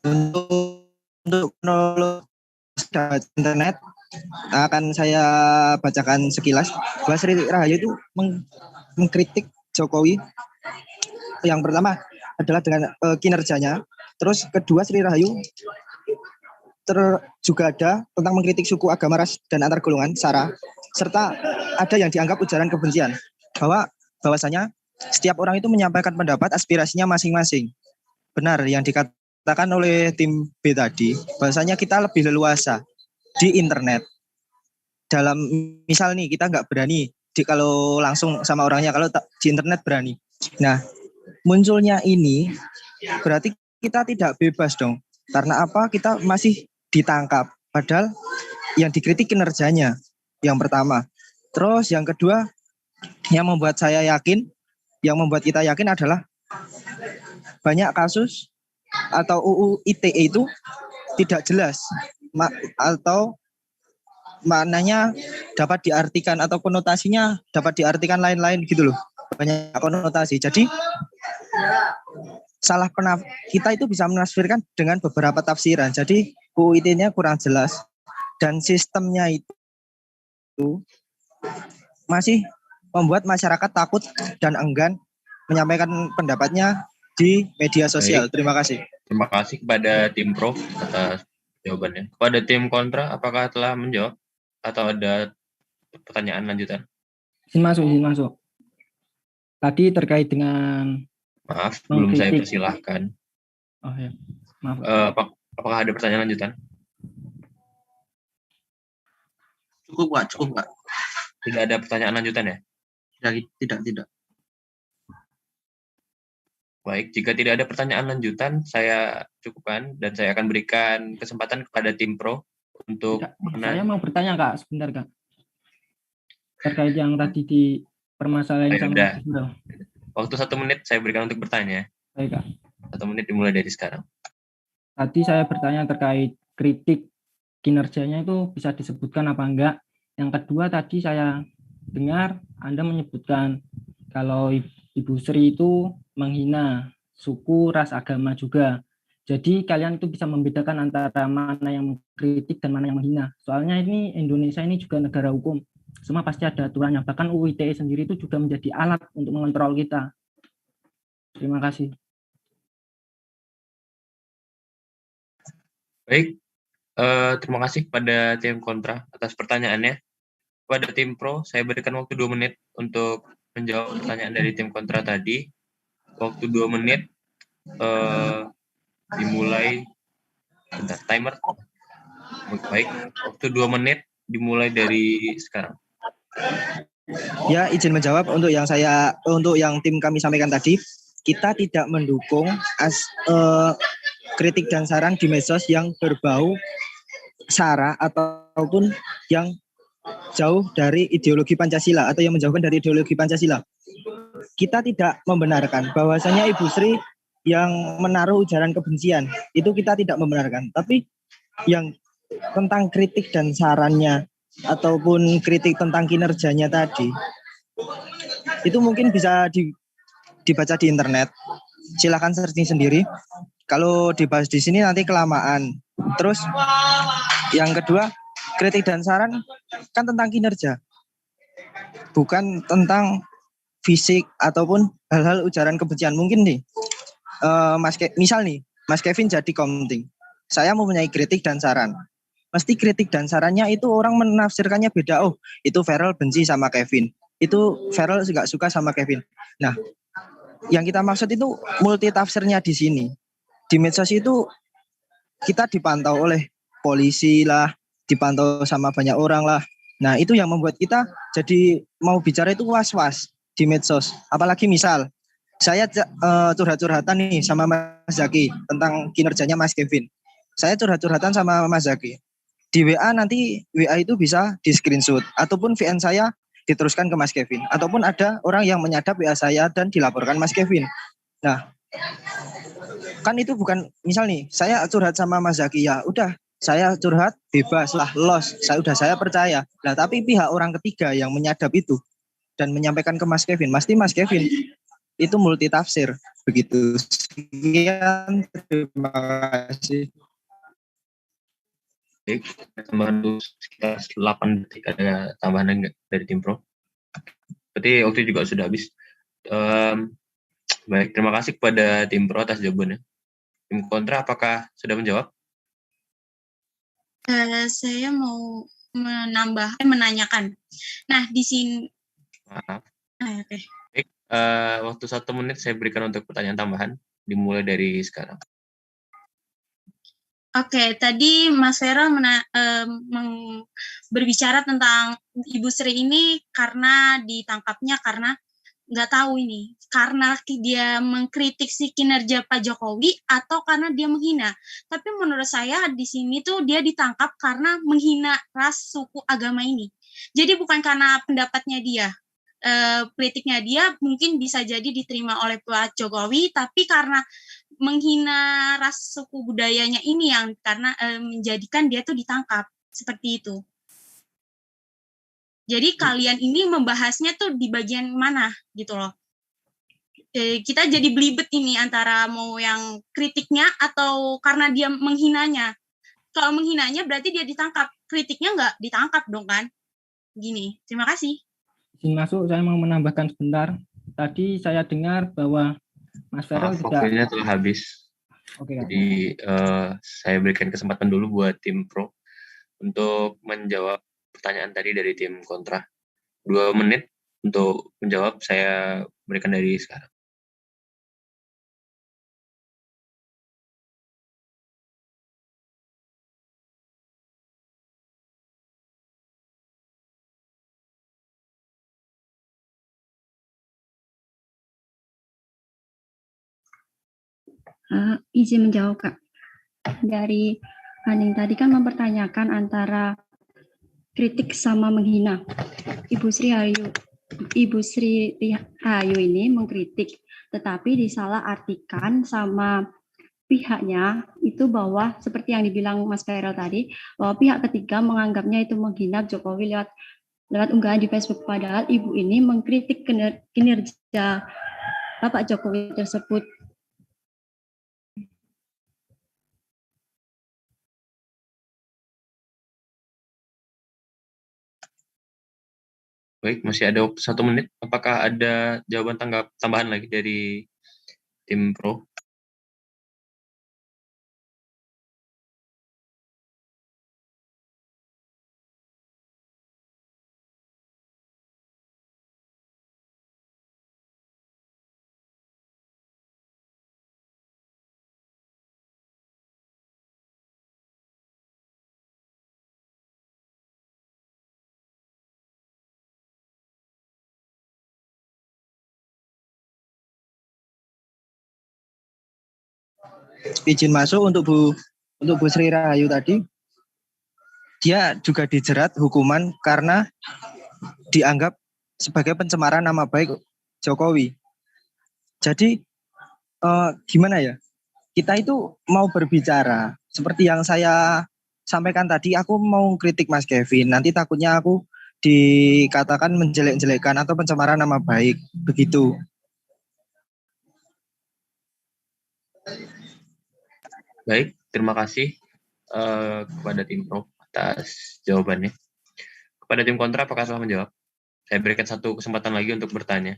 Untuk teknologi internet akan saya bacakan sekilas. Bahwa Sri Rahayu itu mengkritik Jokowi. Yang pertama adalah dengan kinerjanya. Terus kedua, Sri Rahayu juga ada tentang mengkritik suku, agama, ras, dan antar golongan, SARA, serta ada yang dianggap ujaran kebencian, bahwasanya setiap orang itu menyampaikan pendapat aspirasinya masing-masing. Benar yang dikatakan oleh tim B tadi, bahwasanya kita lebih leluasa di internet. Dalam misal nih, kita nggak berani kalau langsung sama orangnya, kalau di internet berani. Nah, munculnya ini berarti kita tidak bebas dong. Karena apa? Kita masih ditangkap. Padahal yang dikritik kinerjanya, yang pertama. Terus yang kedua, yang membuat kita yakin adalah banyak kasus atau UU ITE itu tidak jelas atau maknanya dapat diartikan atau konotasinya dapat diartikan lain-lain gitu loh. Banyak konotasi. Jadi kita itu bisa menafsirkan dengan beberapa tafsiran. Jadi UU ITE-nya kurang jelas dan sistemnya itu masih membuat masyarakat takut dan enggan menyampaikan pendapatnya di media sosial. Baik. Terima kasih. Terima kasih kepada tim pro atas jawabannya. Kepada tim kontra, apakah telah menjawab atau ada pertanyaan lanjutan? Izin masuk. Tadi terkait dengan Maaf, belum saya persilahkan. Oh ya, maaf. Apakah ada pertanyaan lanjutan? Cukup, Pak. Tidak ada pertanyaan lanjutan ya? Tidak. Baik, jika tidak ada pertanyaan lanjutan, saya cukupkan dan saya akan berikan kesempatan kepada tim pro untuk Saya mau bertanya, Kak, sebentar, Kak. Terkait yang tadi di permasalahan sama. Waktu 1 menit saya berikan untuk bertanya. Baik, Kak. 1 menit dimulai dari sekarang. Tadi saya bertanya terkait kritik kinerjanya itu bisa disebutkan apa enggak. Yang kedua tadi saya dengar Anda menyebutkan kalau Ibu Sri itu menghina suku, ras, agama juga. Jadi kalian itu bisa membedakan antara mana yang mengkritik dan mana yang menghina. Soalnya ini Indonesia ini juga negara hukum. Semua pasti ada aturannya. Bahkan UU ITE sendiri itu juga menjadi alat untuk mengontrol kita. Terima kasih. Baik, terima kasih pada tim kontra atas pertanyaannya. Pada tim pro, saya berikan waktu 2 menit untuk menjawab pertanyaan dari tim kontra tadi. Waktu 2 menit dimulai, bentar, timer. Baik, waktu 2 menit dimulai dari sekarang. Ya, izin menjawab untuk yang tim kami sampaikan tadi, kita tidak mendukung kritik dan saran di medsos yang berbau sara ataupun yang jauh dari ideologi Pancasila atau yang menjauhkan dari ideologi Pancasila. Kita tidak membenarkan bahwasanya Ibu Sri yang menaruh ujaran kebencian, itu kita tidak membenarkan. Tapi yang tentang kritik dan sarannya ataupun kritik tentang kinerjanya tadi, itu mungkin bisa dibaca di internet. Silakan searching sendiri. Kalau dibahas di sini nanti kelamaan. Terus yang kedua, kritik dan saran kan tentang kinerja, bukan tentang fisik ataupun hal-hal ujaran kebencian. Mungkin nih, misal nih, Mas Kevin jadi komting. Saya mempunyai kritik dan saran. Mesti kritik dan sarannya itu orang menafsirkannya beda. Oh, itu Feral benci sama Kevin. Itu Feral nggak suka sama Kevin. Nah, yang kita maksud itu multi tafsirnya di sini. Di medsos itu kita dipantau oleh polisi lah, dipantau sama banyak orang lah. Nah, itu yang membuat kita jadi mau bicara itu was-was di medsos. Apalagi misal saya curhat-curhatan nih sama Mas Zaki tentang kinerjanya Mas Kevin. Saya curhat-curhatan sama Mas Zaki. Di WA nanti WA itu bisa di screenshot ataupun VN saya diteruskan ke Mas Kevin, ataupun ada orang yang menyadap WA saya dan dilaporkan Mas Kevin. Nah, kan itu bukan, misal nih saya curhat sama Mas Zaki, ya udah saya curhat bebas lah, los, saya percaya. Nah, tapi pihak orang ketiga yang menyadap itu dan menyampaikan ke Mas Kevin, pasti Mas Kevin itu multi tafsir begitu. Sekian, terima kasih. Baik, tambahan sekitar 8 detik ada tambahan dari tim pro. Berarti waktu juga sudah habis. Baik, terima kasih kepada tim pro atas jawabannya. Tim kontra apakah sudah menjawab? Saya mau menanyakan. Nah, di sini. Maaf. Oke. Baik, waktu 1 menit saya berikan untuk pertanyaan tambahan, dimulai dari sekarang. Oke, tadi Mas Vera berbicara tentang Ibu Sri ini karena ditangkapnya karena nggak tahu ini, karena dia mengkritik si kinerja Pak Jokowi atau karena dia menghina. Tapi menurut saya di sini tuh dia ditangkap karena menghina ras, suku, agama ini. Jadi bukan karena pendapatnya dia. Kritiknya dia mungkin bisa jadi diterima oleh Pak Jokowi, tapi karena menghina ras, suku, budayanya ini yang karena menjadikan dia tuh ditangkap seperti itu. Jadi kalian ini membahasnya tuh di bagian mana gitu loh. Kita jadi belibet ini antara mau yang kritiknya atau karena dia menghinanya. Kalau menghinanya berarti dia ditangkap, kritiknya nggak ditangkap dong kan? Gini, terima kasih. Izin masuk, saya mau menambahkan sebentar. Tadi saya dengar bahwa Mas Feral tidak. Waktunya telah habis. Oke. Jadi saya berikan kesempatan dulu buat tim pro untuk menjawab pertanyaan tadi dari tim kontra. 2 menit untuk menjawab, saya berikan dari sekarang. Izin menjawab, Kak. Dari Aning tadi kan mempertanyakan antara kritik sama menghina. Ibu Sri Rahayu ini mengkritik, tetapi disalahartikan sama pihaknya itu bahwa seperti yang dibilang Mas Ferel tadi, bahwa pihak ketiga menganggapnya itu menghina Jokowi lewat unggahan di Facebook, padahal ibu ini mengkritik kinerja Bapak Jokowi tersebut. Baik, masih ada waktu 1 menit. Apakah ada jawaban tambahan lagi dari tim Pro? Izin masuk untuk Bu Sri Rahayu tadi. Dia juga dijerat hukuman karena dianggap sebagai pencemaran nama baik Jokowi. Jadi gimana ya? Kita itu mau berbicara seperti yang saya sampaikan tadi. Aku mau kritik Mas Kevin. Nanti takutnya aku dikatakan menjelek-jelekan atau pencemaran nama baik. Begitu. Baik, terima kasih kepada tim Pro atas jawabannya. Kepada tim kontra, apakah telah menjawab? Saya berikan 1 kesempatan lagi untuk bertanya,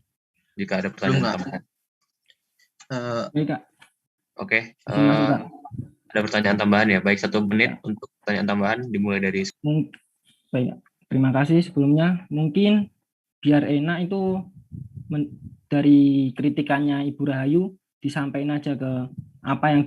jika ada pertanyaan tambahan. Oke, ada pertanyaan tambahan ya. Baik, 1 menit untuk pertanyaan tambahan, dimulai dari... Baik, terima kasih sebelumnya. Mungkin biar enak itu dari kritikannya Ibu Rahayu disampaikan aja ke apa yang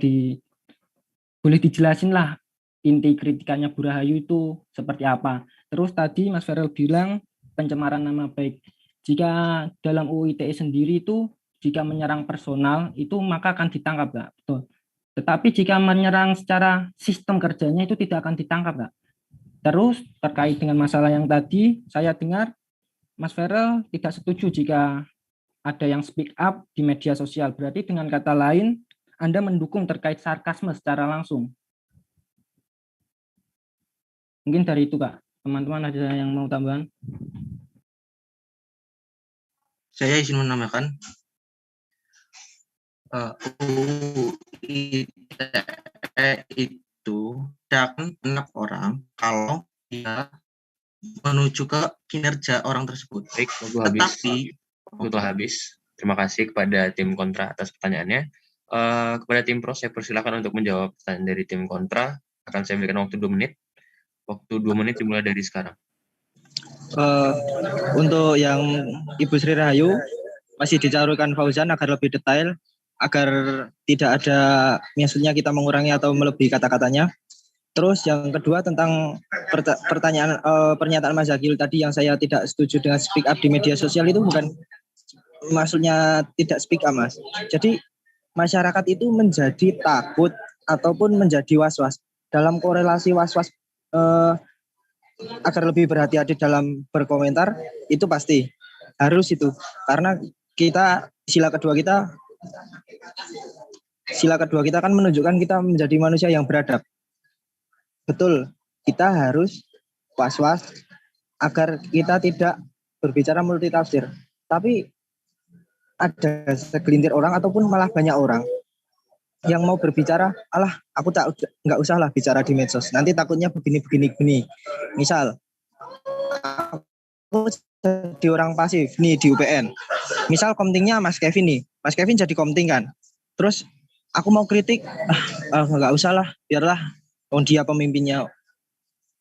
boleh dijelasin lah inti kritikannya Bu Rahayu itu seperti apa. Terus tadi Mas Ferel bilang pencemaran nama baik. Jika dalam UU ITE sendiri itu jika menyerang personal itu maka akan ditangkap, Kak. Betul. Tetapi jika menyerang secara sistem kerjanya itu tidak akan ditangkap, Kak. Terus terkait dengan masalah yang tadi saya dengar Mas Ferel tidak setuju jika ada yang speak up di media sosial. Berarti dengan kata lain Anda mendukung terkait sarkasme secara langsung. Mungkin dari itu, Kak. Teman-teman ada yang mau tambahan? Saya izin menambahkan. UU ITE itu akan menangkap orang kalau dia menuju ke kinerja orang tersebut. Baik, waktu telah habis. Terima kasih kepada tim kontra atas pertanyaannya. Kepada tim Pro, saya persilakan untuk menjawab pertanyaan dari tim kontra. Akan saya berikan waktu 2 menit. Waktu 2 menit dimulai dari sekarang. Untuk yang Ibu Sri Rahayu masih dicarukan Fauzan agar lebih detail, agar tidak ada maksudnya kita mengurangi atau melebihi kata-katanya. Terus yang kedua tentang pernyataan Mas Zakil tadi yang saya tidak setuju dengan speak up di media sosial itu bukan maksudnya tidak speak up, Mas. Jadi masyarakat itu menjadi takut ataupun menjadi was-was. Dalam korelasi was-was agar lebih berhati-hati dalam berkomentar itu pasti harus itu, karena sila kedua kita kan menunjukkan kita menjadi manusia yang beradab. Betul, kita harus was-was agar kita tidak berbicara multitafsir. Tapi ada segelintir orang ataupun malah banyak orang yang mau berbicara, aku nggak usah lah bicara di medsos, nanti takutnya begini. Misal, aku jadi orang pasif nih di UPN. Misal komtingnya Mas Kevin nih, Mas Kevin jadi komting kan. Terus aku mau kritik, nggak usah lah, biarlah, dia pemimpinnya.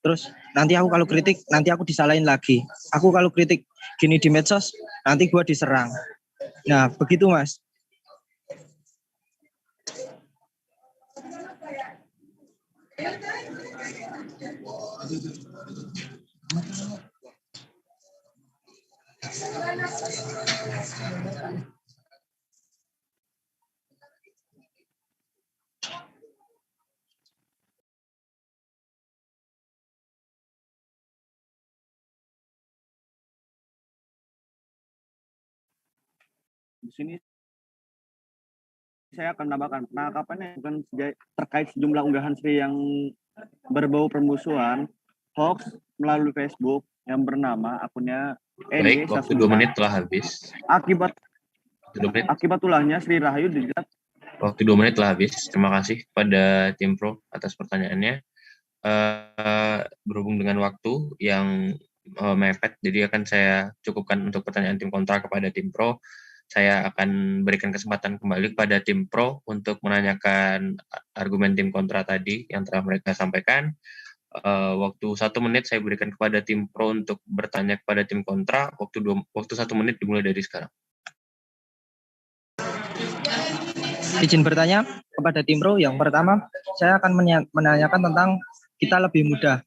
Terus nanti aku kalau kritik, nanti aku disalahin lagi. Aku kalau kritik gini di medsos, nanti gua diserang. Nah, begitu Mas. Di sini saya akan menambahkan penangkapannya bukan terkait sejumlah unggahan Sri yang berbau permusuhan, hoax melalui Facebook yang bernama akunnya Baik, waktu 2 menit telah habis. Akibat ulahnya Sri Rahayu dijerat. Waktu 2 menit telah habis. Terima kasih kepada tim Pro atas pertanyaannya. Berhubung dengan waktu yang mepet, jadi akan saya cukupkan untuk pertanyaan tim kontra kepada tim Pro. Saya akan berikan kesempatan kembali kepada tim Pro untuk menanyakan argumen tim kontra tadi yang telah mereka sampaikan. Waktu 1 menit saya berikan kepada tim Pro untuk bertanya kepada tim kontra. Waktu 1 menit dimulai dari sekarang. Izin bertanya kepada tim Pro. Yang pertama, saya akan menanyakan tentang kita lebih mudah.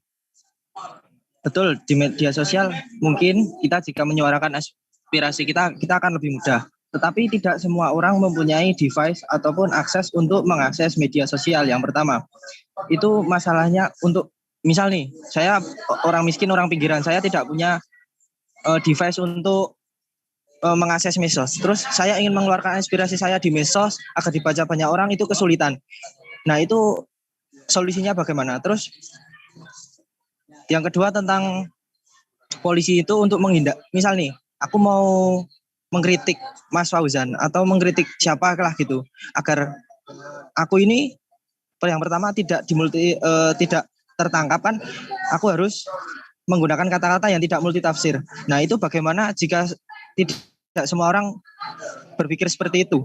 Betul, di media sosial mungkin kita jika menyuarakan aspirasi kita akan lebih mudah. Tetapi tidak semua orang mempunyai device ataupun akses untuk mengakses media sosial. Yang pertama, itu masalahnya untuk, misal nih, saya orang miskin, orang pinggiran, saya tidak punya device untuk mengakses medsos. Terus saya ingin mengeluarkan aspirasi saya di medsos agar dibaca banyak orang, itu kesulitan. Nah, itu solusinya bagaimana? Terus yang kedua tentang polisi itu untuk menghindar. Misal nih, aku mau mengkritik Mas Fauzan atau mengkritik siapa lah gitu, agar aku ini yang pertama tidak tidak tertangkap kan, aku harus menggunakan kata-kata yang tidak multitafsir. Nah, itu bagaimana jika tidak semua orang berpikir seperti itu?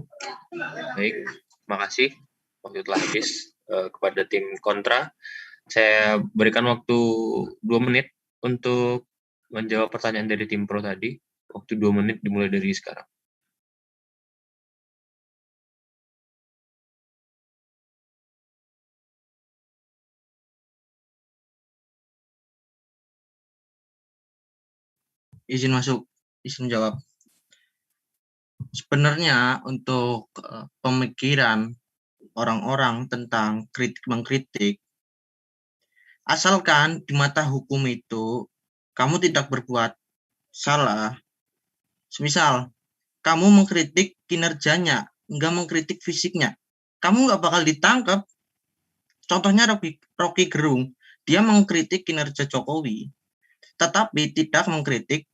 Baik, terima kasih. Waktu telah habis. Kepada tim kontra, saya berikan waktu 2 menit untuk menjawab pertanyaan dari tim Pro tadi. Waktu 2 menit dimulai dari sekarang. Izin masuk, izin jawab. Sebenarnya untuk pemikiran orang-orang tentang mengkritik, asalkan di mata hukum itu kamu tidak berbuat salah, semisal kamu mengkritik kinerjanya, enggak mengkritik fisiknya, kamu nggak bakal ditangkap. Contohnya Rocky Gerung, dia mengkritik kinerja Jokowi, tetapi tidak mengkritik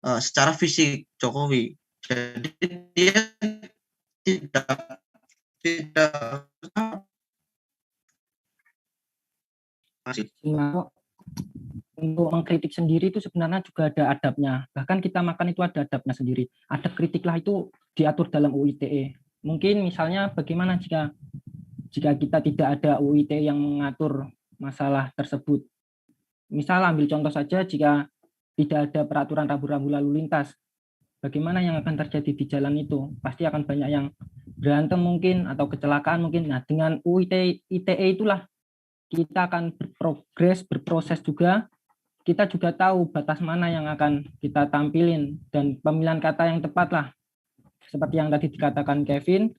secara fisik Jokowi. Jadi dia tidak untuk mengkritik sendiri itu sebenarnya juga ada adabnya. Bahkan kita makan itu ada adabnya sendiri. Adab kritiklah itu diatur dalam UU ITE. Mungkin misalnya bagaimana jika kita tidak ada UU ITE yang mengatur masalah tersebut. Misal ambil contoh saja, jika tidak ada peraturan rambu-rambu lalu lintas, bagaimana yang akan terjadi di jalan itu? Pasti akan banyak yang berantem mungkin, atau kecelakaan mungkin. Nah, dengan UU ITE itulah kita akan berproses juga. Kita juga tahu batas mana yang akan kita tampilin, dan pemilihan kata yang tepat lah. Seperti yang tadi dikatakan Kevin,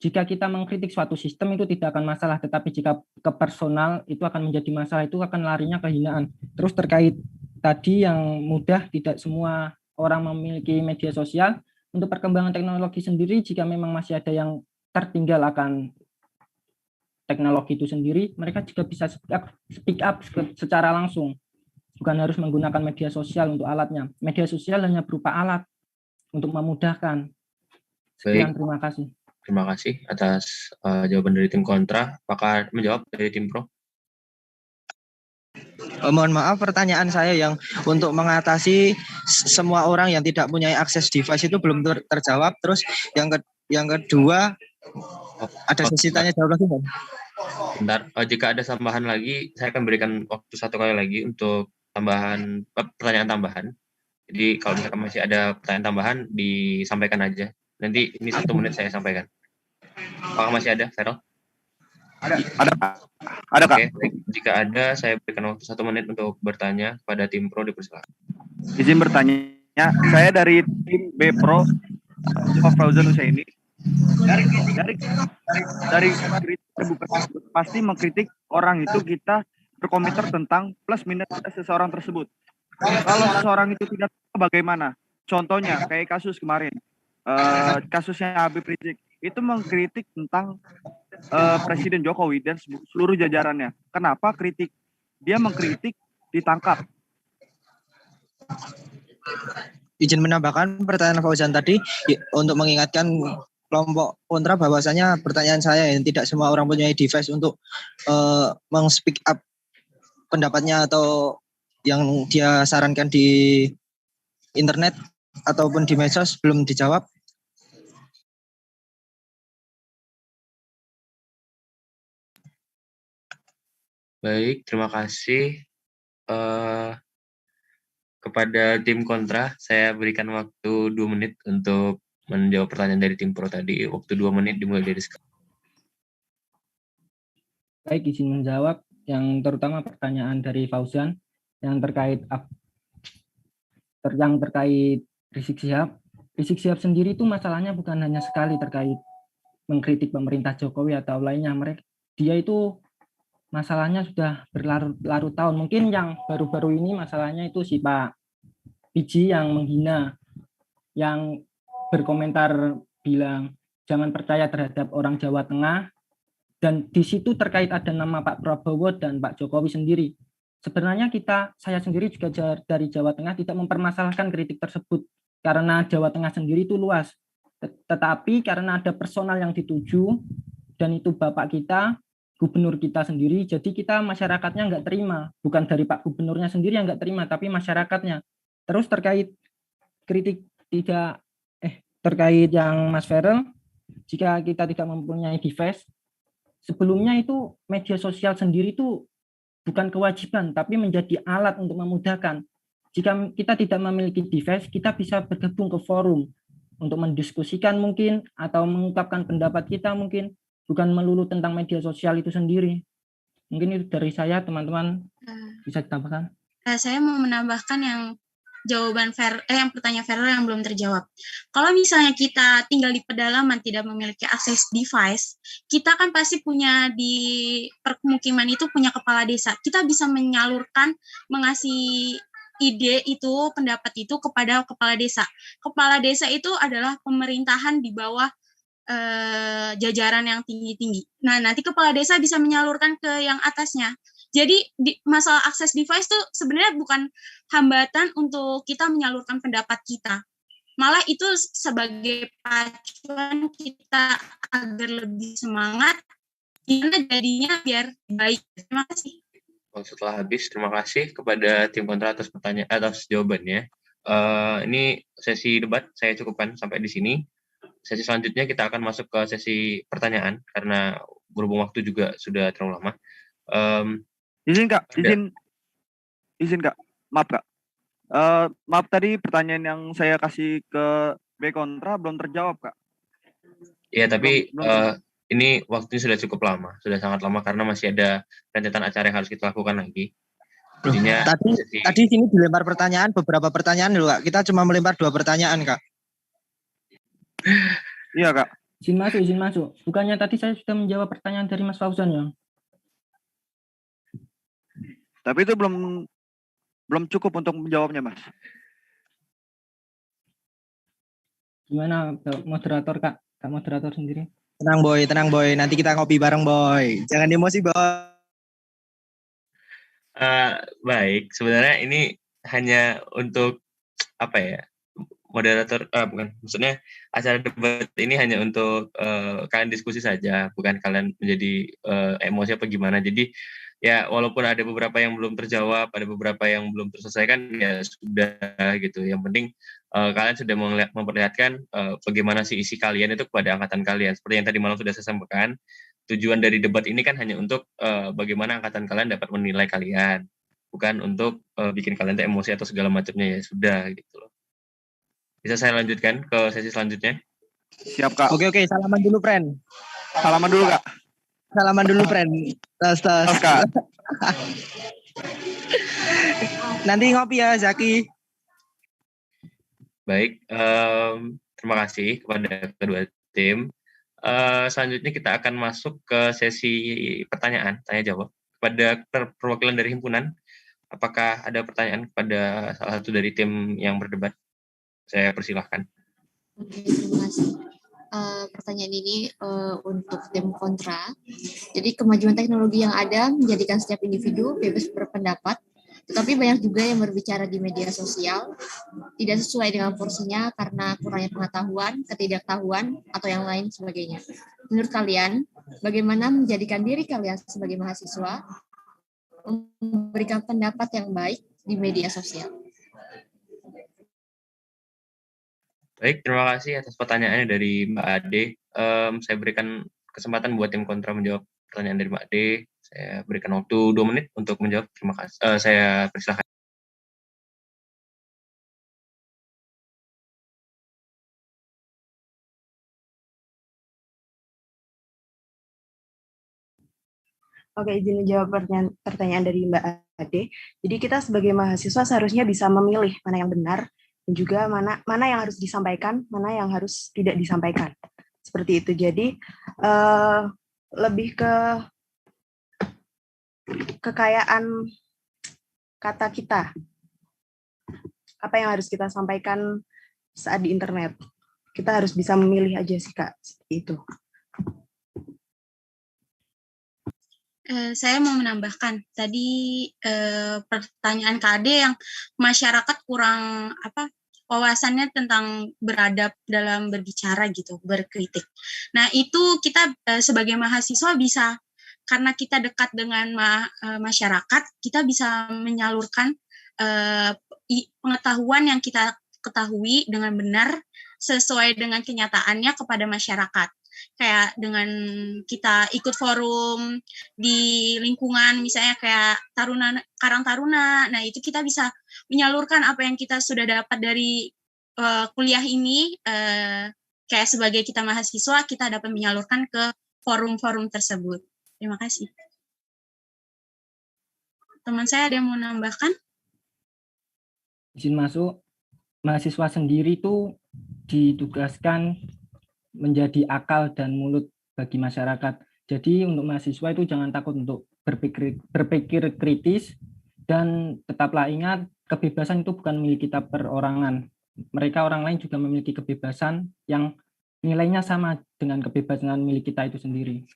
jika kita mengkritik suatu sistem itu tidak akan masalah, tetapi jika ke personal itu akan menjadi masalah, itu akan larinya ke hinaan. Terus terkait tadi yang mudah, tidak semua orang memiliki media sosial. Untuk perkembangan teknologi sendiri, jika memang masih ada yang tertinggal akan teknologi itu sendiri, mereka juga bisa speak up secara langsung. Bukan harus menggunakan media sosial untuk alatnya. Media sosial hanya berupa alat untuk memudahkan. Sekian, terima kasih. Terima kasih atas jawaban dari tim kontra. Apakah menjawab dari tim pro? Mohon maaf, pertanyaan saya yang untuk mengatasi semua orang yang tidak punya akses device itu belum terjawab. Terus yang kedua, ada sesi tanya jawab lagi, Bang? Bentar, jika ada tambahan lagi, saya akan berikan waktu 1 kali lagi untuk pertanyaan tambahan. Jadi kalau misalkan masih ada pertanyaan tambahan, disampaikan aja. Nanti ini 1 menit saya sampaikan. Apakah masih ada, Feral? Ada Kak. Oke, jika ada, saya berikan waktu 1 menit untuk bertanya pada tim pro, dipersilakan. Izin bertanya, saya dari tim B Pro, Fauzan Husaini. Dari pasti mengkritik orang itu kita berkomentar tentang plus minus seseorang tersebut. Kalau seseorang itu tidak tahu bagaimana, contohnya kayak kasus kemarin, kasusnya Habib Rizik itu mengkritik tentang Presiden Jokowi dan seluruh jajarannya. Kenapa dia mengkritik ditangkap? Izin menambahkan pertanyaan Fauzan tadi untuk mengingatkan kelompok kontra bahwasanya pertanyaan saya yang tidak semua orang punya device untuk meng-speak up pendapatnya atau yang dia sarankan di internet ataupun di medsos belum dijawab. Baik, terima kasih. Kepada tim kontra, saya berikan waktu 2 menit untuk menjawab pertanyaan dari tim pro tadi. Waktu 2 menit dimulai dari sekarang. Baik, izin menjawab yang terutama pertanyaan dari Fauzan yang terkait Rizik Syihab. Rizik Syihab sendiri itu masalahnya bukan hanya sekali terkait mengkritik pemerintah Jokowi atau lainnya. Dia itu masalahnya sudah berlarut-larut tahun. Mungkin yang baru-baru ini masalahnya itu si Pak Biji yang menghina, yang berkomentar bilang jangan percaya terhadap orang Jawa Tengah. Dan di situ terkait ada nama Pak Prabowo dan Pak Jokowi sendiri. Sebenarnya saya sendiri juga dari Jawa Tengah tidak mempermasalahkan kritik tersebut karena Jawa Tengah sendiri itu luas. Tetapi karena ada personal yang dituju dan itu Bapak kita, gubernur kita sendiri, jadi kita masyarakatnya nggak terima. Bukan dari Pak Gubernurnya sendiri yang nggak terima, tapi masyarakatnya. Terus terkait kritik terkait yang Mas Ferel, jika kita tidak mempunyai device, sebelumnya itu media sosial sendiri itu bukan kewajiban, tapi menjadi alat untuk memudahkan. Jika kita tidak memiliki device, kita bisa bergabung ke forum untuk mendiskusikan mungkin, atau mengungkapkan pendapat kita mungkin, bukan melulu tentang media sosial itu sendiri. Mungkin itu dari saya, teman-teman bisa ditambahkan. Saya mau menambahkan yang jawaban yang pertanyaan Ferel yang belum terjawab. Kalau misalnya kita tinggal di pedalaman tidak memiliki akses device, kita kan pasti punya di permukiman itu punya kepala desa. Kita bisa menyalurkan, mengasih ide itu, pendapat itu kepada kepala desa. Kepala desa itu adalah pemerintahan di bawah jajaran yang tinggi-tinggi. Nah, nanti kepala desa bisa menyalurkan ke yang atasnya. Jadi masalah akses device itu sebenarnya bukan hambatan untuk kita menyalurkan pendapat kita. Malah itu sebagai pacuan kita agar lebih semangat, gimana jadinya biar baik. Terima kasih. Setelah habis, terima kasih kepada tim kontra atas jawabannya. Ini sesi debat saya cukupkan sampai di sini. Sesi selanjutnya kita akan masuk ke sesi pertanyaan karena berhubung waktu juga sudah terlalu lama. Izin Kak, maaf Kak. Maaf tadi pertanyaan yang saya kasih ke B kontra belum terjawab Kak. Iya, tapi ini waktunya sudah cukup lama, sudah sangat lama karena masih ada rentetan acara yang harus kita lakukan lagi. Jadinya tadi sini dilempar pertanyaan, beberapa pertanyaan dulu Kak. Kita cuma melempar 2 pertanyaan Kak. Iya Kak. Izin masuk. Bukannya tadi saya sudah menjawab pertanyaan dari Mas Fauzan ya? Tapi itu belum cukup untuk menjawabnya, Mas. Gimana moderator Kak? Kak moderator sendiri. Tenang boy. Nanti kita ngopi bareng boy. Jangan emosi boy. Baik, sebenarnya ini hanya untuk apa ya? Moderator, maksudnya acara debat ini hanya untuk kalian diskusi saja, bukan kalian menjadi emosi apa gimana. Jadi ya walaupun ada beberapa yang belum terjawab, ada beberapa yang belum terselesaikan, ya sudah gitu. Yang penting kalian sudah memperlihatkan bagaimana sih isi kalian itu kepada angkatan kalian. Seperti yang tadi malam sudah saya sampaikan, tujuan dari debat ini kan hanya untuk bagaimana angkatan kalian dapat menilai kalian, bukan untuk bikin kalian emosi atau segala macamnya. Ya sudah gitu loh. Bisa saya lanjutkan ke sesi selanjutnya? Siap Kak. Oke, salaman dulu friend. Salaman dulu Kak. Salaman dulu friend. Tas. Kak. Nanti ngopi ya Zaki. Baik, terima kasih kepada kedua tim. Selanjutnya kita akan masuk ke sesi pertanyaan, tanya jawab. Kepada perwakilan dari himpunan, apakah ada pertanyaan kepada salah satu dari tim yang berdebat? Saya persilahkan. Oke, terima kasih. pertanyaan ini untuk tim kontra. Jadi kemajuan teknologi yang ada menjadikan setiap individu bebas berpendapat, tetapi banyak juga yang berbicara di media sosial tidak sesuai dengan porsinya karena kurangnya pengetahuan, ketidaktahuan, atau yang lain sebagainya. Menurut kalian, bagaimana menjadikan diri kalian sebagai mahasiswa memberikan pendapat yang baik di media sosial? Baik, terima kasih atas pertanyaannya dari Mbak Ade. Saya berikan kesempatan buat tim kontra menjawab pertanyaan dari Mbak Ade. Saya berikan waktu 2 menit untuk menjawab. Terima kasih. Saya persilahkan. Oke, izin menjawab pertanyaan dari Mbak Ade. Jadi kita sebagai mahasiswa seharusnya bisa memilih mana yang benar dan juga mana yang harus disampaikan, mana yang harus tidak disampaikan. Seperti itu. Jadi lebih ke kekayaan kata kita. Apa yang harus kita sampaikan saat di internet. Kita harus bisa memilih aja sih, Kak. Seperti itu. Saya mau menambahkan tadi pertanyaan KD yang masyarakat kurang wawasannya tentang beradab dalam berbicara gitu, berkritik. Nah itu kita sebagai mahasiswa bisa, karena kita dekat dengan masyarakat, kita bisa menyalurkan pengetahuan yang kita ketahui dengan benar sesuai dengan kenyataannya kepada masyarakat. Kayak dengan kita ikut forum di lingkungan, misalnya kayak Karang Taruna, nah itu kita bisa menyalurkan apa yang kita sudah dapat dari kuliah ini, kayak sebagai kita mahasiswa, kita dapat menyalurkan ke forum-forum tersebut. Terima kasih. Teman saya ada yang mau menambahkan? Izin masuk, mahasiswa sendiri tuh ditugaskan menjadi akal dan mulut bagi masyarakat. Jadi untuk mahasiswa itu jangan takut untuk berpikir kritis, dan tetaplah ingat kebebasan itu bukan milik kita perorangan. Mereka orang lain juga memiliki kebebasan yang nilainya sama dengan kebebasan milik kita itu sendiri.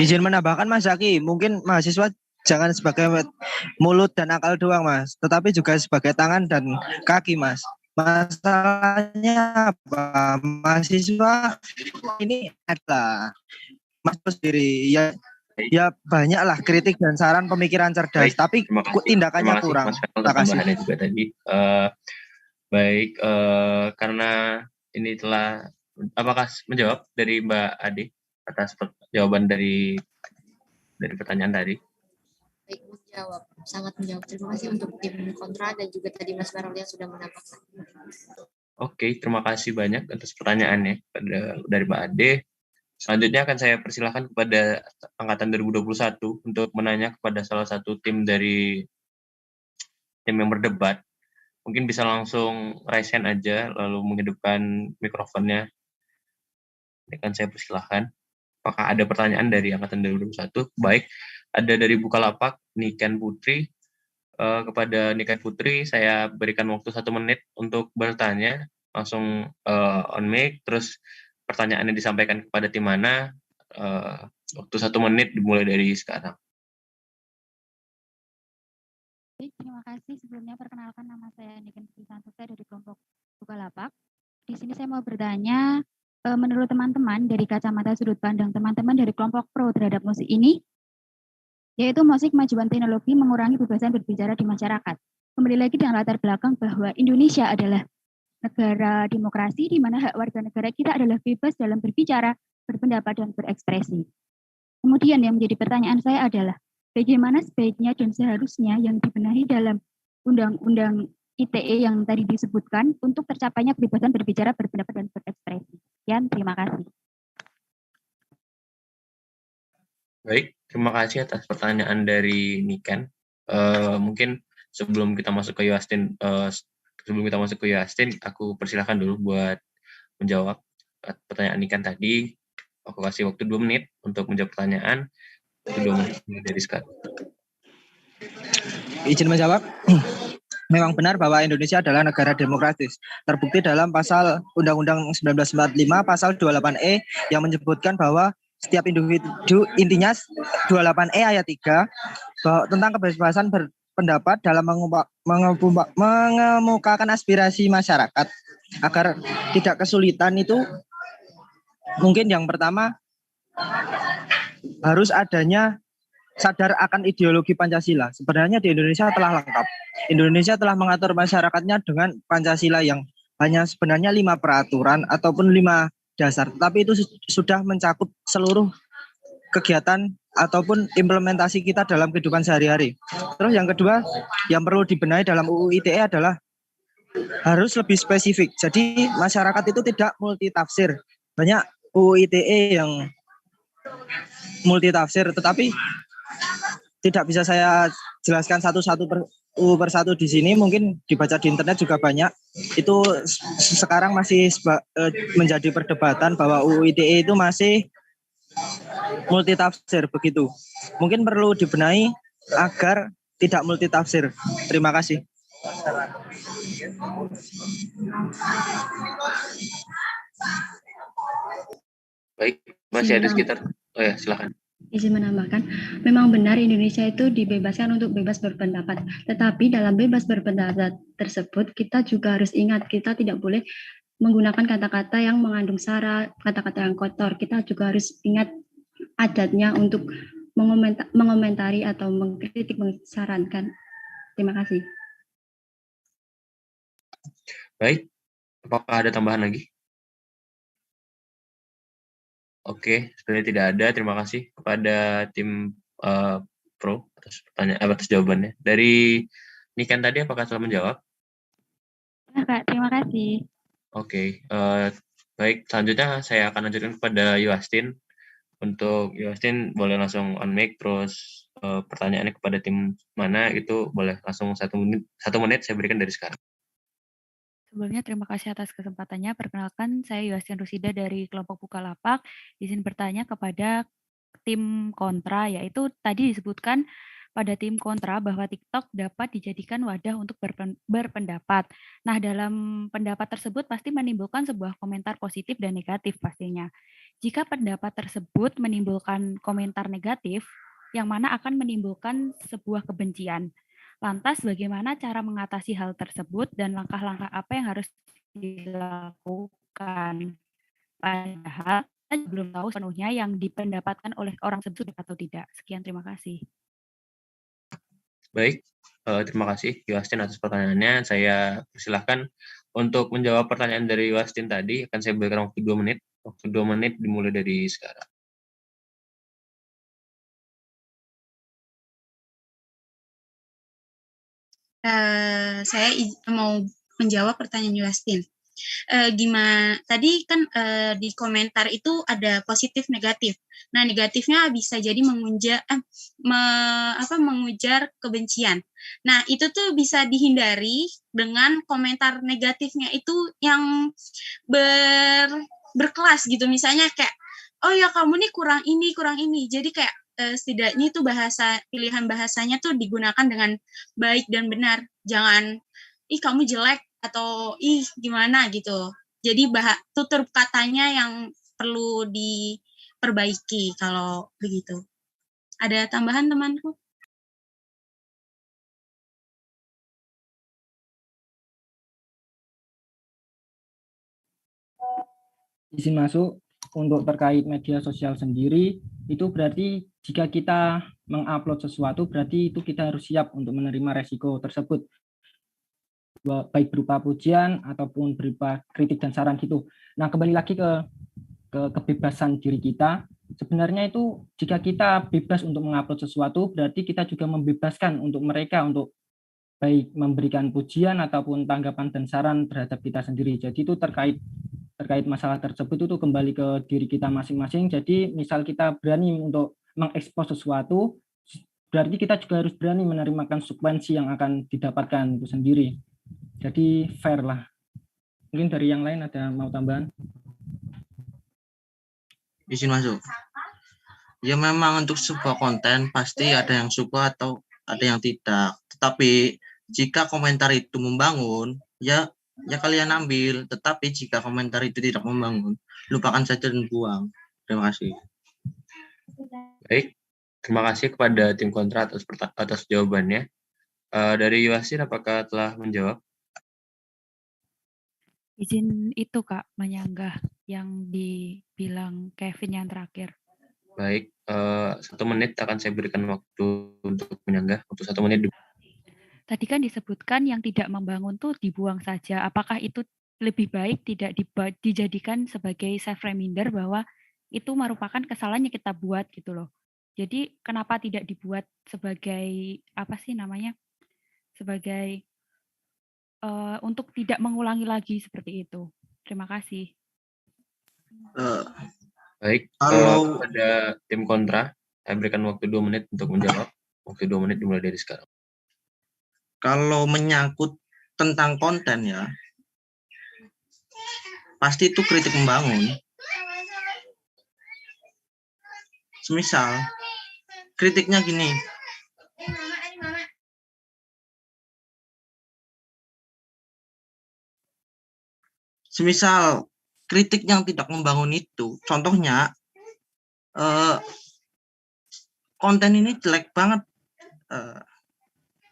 Izin menambahkan Mas Zaki, mungkin mahasiswa jangan sebagai mulut dan akal doang Mas, tetapi juga sebagai tangan dan kaki Mas. Masalahnya apa? Mahasiswa ini adalah Mas sendiri ya banyaklah kritik dan saran pemikiran cerdas, tapi tindakannya kurang. Terima kasih juga tadi. Karena ini telah apakah menjawab dari Mbak Ade atas jawaban dari pertanyaan tadi? Baik, menjawab, sangat menjawab. Terima kasih untuk tim kontra dan juga tadi Mas Barol yang sudah menambahkan. Oke, terima kasih banyak atas pertanyaannya dari Mbak Ade. Selanjutnya akan saya persilahkan kepada angkatan 2021 untuk menanya kepada salah satu tim dari tim yang berdebat. Mungkin bisa langsung raise hand aja, lalu menghidupkan mikrofonnya. Akan saya persilahkan. Apakah ada pertanyaan dari angkatan 2021? Baik, ada dari Bukalapak, Niken Putri. Kepada Niken Putri, saya berikan waktu 1 menit untuk bertanya. Langsung on mic, terus pertanyaannya disampaikan kepada tim mana. Waktu 1 menit dimulai dari sekarang. Terima kasih. Sebelumnya perkenalkan, nama saya Niken Putri Santosa dari kelompok Bukalapak. Di sini saya mau bertanya, menurut teman-teman dari kacamata sudut pandang teman-teman dari kelompok pro terhadap musik ini, yaitu musik kemajuan teknologi mengurangi kebebasan berbicara di masyarakat. Kembali lagi dengan latar belakang bahwa Indonesia adalah negara demokrasi di mana hak warga negara kita adalah bebas dalam berbicara, berpendapat, dan berekspresi. Kemudian yang menjadi pertanyaan saya adalah, bagaimana sebaiknya dan seharusnya yang dibenahi dalam Undang-Undang ITE yang tadi disebutkan untuk tercapainya kebebasan berbicara, berpendapat, dan berekspresi. Sekian, terima kasih. Baik, terima kasih atas pertanyaan dari Niken. Mungkin sebelum kita masuk ke Yustin, aku persilahkan dulu buat menjawab pertanyaan Niken tadi. Aku kasih waktu 2 menit untuk menjawab pertanyaan. 2 menit dari sekarang. Izin menjawab. Memang benar bahwa Indonesia adalah negara demokratis. Terbukti dalam pasal Undang-Undang 1945 pasal 28E yang menyebutkan bahwa setiap individu, intinya 28E ayat 3 bahwa tentang kebebasan berpendapat dalam mengemukakan aspirasi masyarakat agar tidak kesulitan itu. Mungkin yang pertama harus adanya sadar akan ideologi Pancasila. Sebenarnya di Indonesia telah lengkap. Indonesia telah mengatur masyarakatnya dengan Pancasila yang hanya sebenarnya 5 peraturan ataupun 5 dasar. Tapi itu sudah mencakup seluruh kegiatan ataupun implementasi kita dalam kehidupan sehari-hari. Terus yang kedua yang perlu dibenahi dalam UU ITE adalah harus lebih spesifik. Jadi masyarakat itu tidak multitafsir. Banyak UU ITE yang multitafsir, tetapi tidak bisa saya jelaskan satu-satu per satu di sini. Mungkin dibaca di internet juga banyak. Itu sekarang masih menjadi perdebatan bahwa UU ITE itu masih multitafsir begitu. Mungkin perlu dibenahi agar tidak multitafsir. Terima kasih. Baik, masih ada sekitar. Oh ya, silakan. Izin menambahkan, memang benar Indonesia itu dibebaskan untuk bebas berpendapat. Tetapi dalam bebas berpendapat tersebut, kita juga harus ingat, kita tidak boleh menggunakan kata-kata yang mengandung sara, kata-kata yang kotor. Kita juga harus ingat adatnya untuk mengomentari atau mengkritik, mensarankan. Terima kasih. Baik, apakah ada tambahan lagi? Oke, sebenarnya tidak ada. Terima kasih kepada tim Pro atas pertanyaan, atas jawabannya. Dari Niken tadi, apakah telah menjawab? Ya, Kak, terima kasih. Oke, baik. Selanjutnya saya akan lanjutkan kepada Yuastin. Untuk Yuastin boleh langsung on mic, terus pertanyaannya kepada tim mana itu boleh langsung 1 menit saya berikan dari sekarang. Sebelumnya terima kasih atas kesempatannya. Perkenalkan, saya Yuastin Rusida dari kelompok Bukalapak. Izin bertanya kepada tim kontra, yaitu tadi disebutkan pada tim kontra bahwa TikTok dapat dijadikan wadah untuk berpendapat. Nah, dalam pendapat tersebut pasti menimbulkan sebuah komentar positif dan negatif pastinya. Jika pendapat tersebut menimbulkan komentar negatif, yang mana akan menimbulkan sebuah kebencian. Lantas bagaimana cara mengatasi hal tersebut dan langkah-langkah apa yang harus dilakukan? Padahal kita belum tahu sepenuhnya yang dipendapatkan oleh orang tersebut atau tidak. Sekian, terima kasih. Baik, terima kasih Yuastin atas pertanyaannya. Saya persilahkan untuk menjawab pertanyaan dari Yuastin tadi. Akan saya berikan waktu 2 menit. Waktu 2 menit dimulai dari sekarang. Saya mau menjawab pertanyaan Yuastin. Gimana tadi kan di komentar itu ada positif negatif. Nah, negatifnya bisa jadi mengujar kebencian. Nah, itu tuh bisa dihindari dengan komentar negatifnya itu yang berkelas gitu. Misalnya kayak, oh ya kamu nih kurang ini. Jadi kayak setidaknya itu pilihan bahasanya tuh digunakan dengan baik dan benar. Jangan, ih kamu jelek atau ih gimana gitu. Jadi tutur katanya yang perlu diperbaiki kalau begitu. Ada tambahan temanku? Izin masuk. Untuk terkait media sosial sendiri, itu berarti jika kita mengupload sesuatu, berarti itu kita harus siap untuk menerima resiko tersebut. Baik berupa pujian ataupun berupa kritik dan saran gitu. Nah, kembali lagi ke kebebasan diri kita. Sebenarnya itu jika kita bebas untuk mengupload sesuatu, berarti kita juga membebaskan untuk mereka untuk baik memberikan pujian ataupun tanggapan dan saran terhadap kita sendiri. Jadi itu terkait masalah tersebut itu kembali ke diri kita masing-masing. Jadi misal kita berani untuk mengekspos sesuatu, berarti kita juga harus berani menerima konsekuensi yang akan didapatkan itu sendiri. Jadi fair lah. Mungkin dari yang lain ada mau tambahan? Izin masuk. Ya memang untuk sebuah konten pasti ada yang suka atau ada yang tidak. Tetapi jika komentar itu membangun, ya kalian ambil. Tetapi jika komentar itu tidak membangun, lupakan saja dan buang. Terima kasih. Baik, terima kasih kepada tim kontra atas jawabannya. Dari Yuasin, apakah telah menjawab? Izin itu Kak, menyanggah yang dibilang Kevin yang terakhir. Baik, 1 menit akan saya berikan waktu untuk menyanggah. Untuk 1 menit. Tadi kan disebutkan yang tidak membangun tuh dibuang saja. Apakah itu lebih baik tidak dijadikan sebagai self reminder bahwa itu merupakan kesalahan yang kita buat gitu loh. Jadi kenapa tidak dibuat sebagai apa sih namanya? Sebagai untuk tidak mengulangi lagi seperti itu. Terima kasih. Baik, pada tim kontra, saya berikan waktu 2 menit untuk menjawab. Waktu 2 menit dimulai dari sekarang. Kalau menyangkut tentang konten ya, pasti itu kritik membangun. Semisal, kritiknya gini, semisal kritik yang tidak membangun itu, contohnya konten ini jelek banget,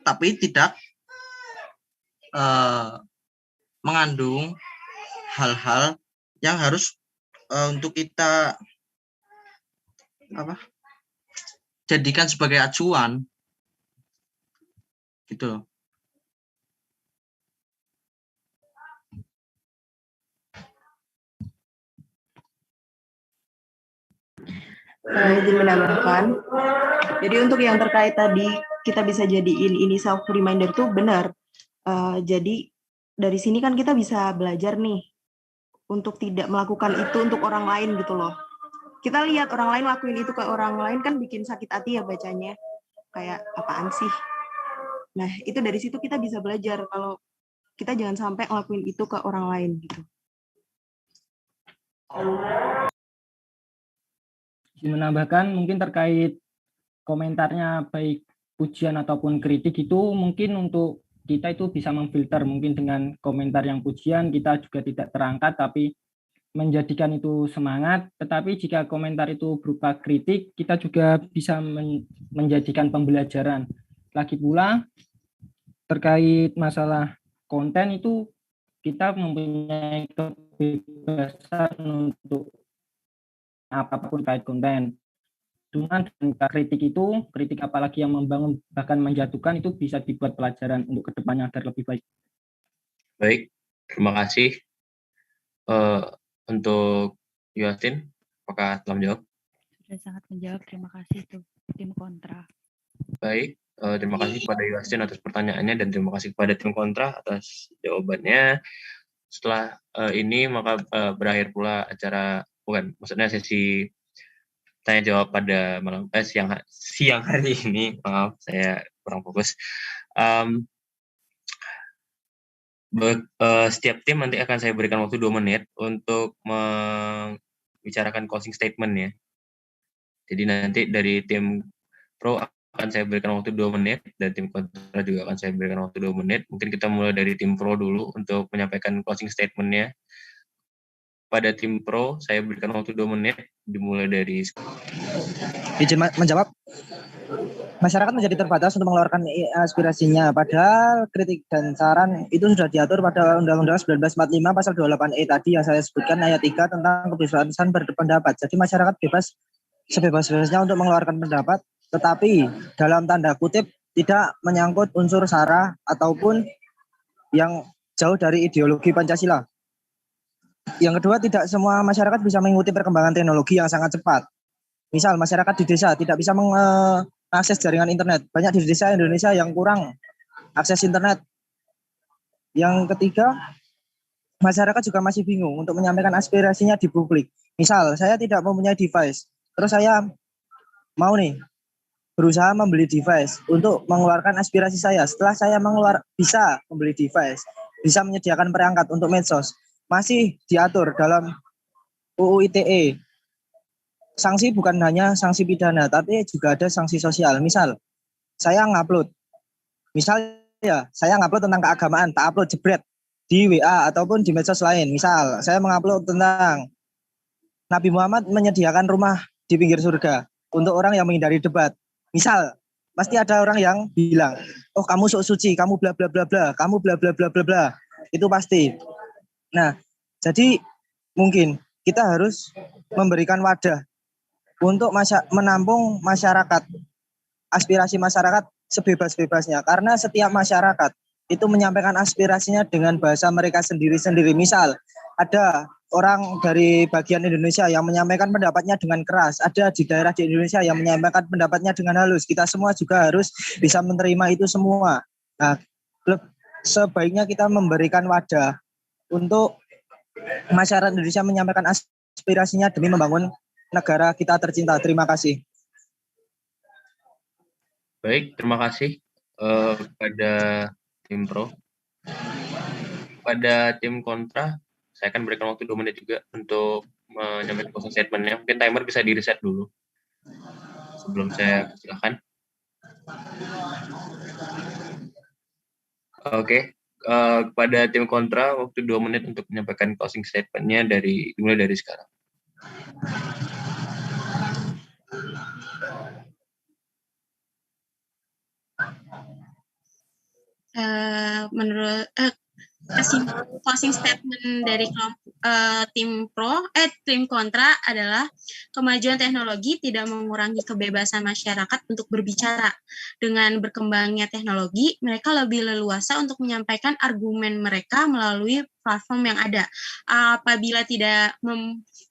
tapi tidak mengandung hal-hal yang harus untuk kita jadikan sebagai acuan, gitu loh. Izin menambahkan, jadi untuk yang terkait tadi kita bisa jadiin ini self reminder tuh benar. Jadi dari sini kan kita bisa belajar nih untuk tidak melakukan itu untuk orang lain gitu loh. Kita lihat orang lain lakuin itu ke orang lain kan bikin sakit hati ya bacanya. Kayak apaan sih? Nah itu dari situ kita bisa belajar kalau kita jangan sampai ngelakuin itu ke orang lain gitu. Menambahkan mungkin terkait komentarnya baik pujian ataupun kritik itu mungkin untuk kita itu bisa memfilter mungkin dengan komentar yang pujian kita juga tidak terangkat tapi menjadikan itu semangat, tetapi jika komentar itu berupa kritik kita juga bisa menjadikan pembelajaran. Lagi pula terkait masalah konten itu kita mempunyai kebebasan untuk apapun terkait konten. Dengan kritik itu, kritik apalagi yang membangun bahkan menjatuhkan itu bisa dibuat pelajaran untuk kedepannya agar lebih baik. Baik, terima kasih. Untuk Yuasin, apakah telah menjawab? Sudah sangat menjawab, terima kasih untuk tim kontra. Baik, terima kasih kepada Yuasin atas pertanyaannya dan terima kasih kepada tim kontra atas jawabannya. Setelah ini maka berakhir pula acara, maksudnya sesi tanya jawab pada malam siang hari ini. Maaf, saya kurang fokus. Setiap tim nanti akan saya berikan waktu 2 menit untuk membicarakan closing statement ya. Jadi nanti dari tim pro akan saya berikan waktu 2 menit dan tim kontra juga akan saya berikan waktu 2 menit. Mungkin kita mulai dari tim pro dulu untuk menyampaikan closing statement-nya. Pada tim pro, saya berikan waktu 2 menit, dimulai dari... Izin menjawab. Masyarakat menjadi terbatas untuk mengeluarkan aspirasinya, padahal kritik dan saran itu sudah diatur pada Undang-Undang 1945 pasal 28E tadi yang saya sebutkan ayat 3 tentang kebebasan berpendapat. Jadi masyarakat bebas sebebas-bebasnya untuk mengeluarkan pendapat, tetapi dalam tanda kutip tidak menyangkut unsur sara ataupun yang jauh dari ideologi Pancasila. Yang kedua, tidak semua masyarakat bisa mengikuti perkembangan teknologi yang sangat cepat. Misal masyarakat di desa tidak bisa mengakses jaringan internet. Banyak di desa Indonesia yang kurang akses internet. Yang ketiga, masyarakat juga masih bingung untuk menyampaikan aspirasinya di publik. Misal saya tidak mempunyai device, terus saya mau nih berusaha membeli device untuk mengeluarkan aspirasi saya. Setelah saya bisa membeli device, bisa menyediakan perangkat untuk medsos, masih diatur dalam UU ITE. Sanksi bukan hanya sanksi pidana, tapi juga ada sanksi sosial. Misal, saya ngupload. Misal saya ngupload tentang keagamaan, tak upload jebret di WA ataupun di medsos lain. Misal, saya mengupload tentang Nabi Muhammad menyediakan rumah di pinggir surga untuk orang yang menghindari debat. Misal, pasti ada orang yang bilang, oh kamu sok suci, kamu bla bla bla bla, kamu bla bla bla bla bla. Itu pasti. Nah, jadi mungkin kita harus memberikan wadah untuk menampung masyarakat, aspirasi masyarakat sebebas-bebasnya. Karena setiap masyarakat itu menyampaikan aspirasinya dengan bahasa mereka sendiri-sendiri. Misal, ada orang dari bagian Indonesia yang menyampaikan pendapatnya dengan keras, ada di daerah di Indonesia yang menyampaikan pendapatnya dengan halus. Kita semua juga harus bisa menerima itu semua. Nah, sebaiknya kita memberikan wadah untuk masyarakat Indonesia menyampaikan aspirasinya demi membangun negara kita tercinta. Terima kasih. Baik, terima kasih kepada tim pro. Pada tim kontra, saya akan berikan waktu 2 menit juga untuk menyampaikan closing statement-nya. Mungkin timer bisa di-reset dulu sebelum saya silakan. Oke, kepada tim kontra, waktu 2 menit untuk menyampaikan closing statement-nya dimulai dari sekarang. Menurut closing statement dari tim kontra adalah kemajuan teknologi tidak mengurangi kebebasan masyarakat untuk berbicara. Dengan berkembangnya teknologi, mereka lebih leluasa untuk menyampaikan argumen mereka melalui platform yang ada. Apabila tidak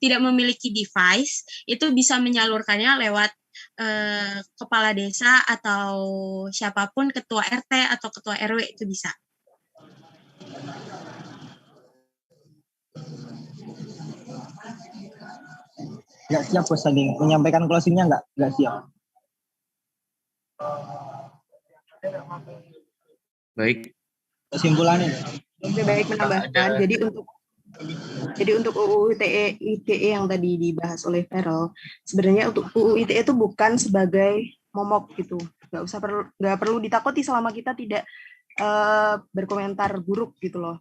memiliki device, itu bisa menyalurkannya lewat kepala desa atau siapapun, ketua RT atau ketua RW itu bisa. Nggak siap Bos Sandi, menyampaikan closingnya nggak siap. Baik. Kesimpulannya. Lebih baik menambahkan. Jadi untuk UU ITE yang tadi dibahas oleh Ferel, sebenarnya untuk UU ITE itu bukan sebagai momok gitu. Nggak perlu ditakuti selama kita tidak berkomentar buruk gitu loh.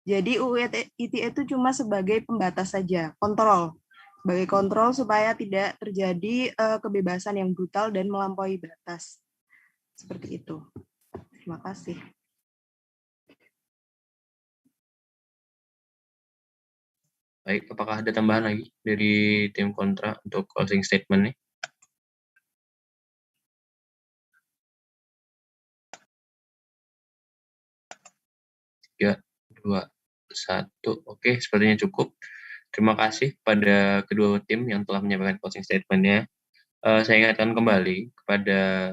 Jadi UU ITE itu cuma sebagai pembatas saja, sebagai kontrol supaya tidak terjadi kebebasan yang brutal dan melampaui batas. Seperti itu. Terima kasih. Baik, apakah ada tambahan lagi dari tim kontra untuk closing statement-nya? Ya, 2, 1. Oke, sepertinya cukup. Terima kasih pada kedua tim yang telah menyampaikan closing statement-nya. Saya ingatkan kembali kepada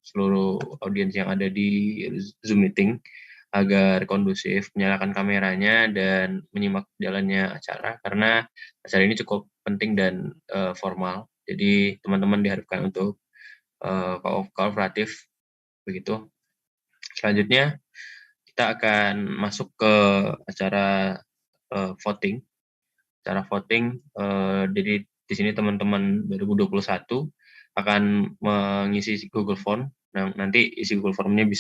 seluruh audiens yang ada di Zoom meeting agar kondusif, menyalakan kameranya dan menyimak jalannya acara, karena acara ini cukup penting dan formal. Jadi teman-teman diharapkan untuk kooperatif begitu. Selanjutnya kita akan masuk ke acara voting. Acara voting, jadi di sini teman-teman 2021 akan mengisi Google Form. Nah, nanti isi Google Form-nya bisa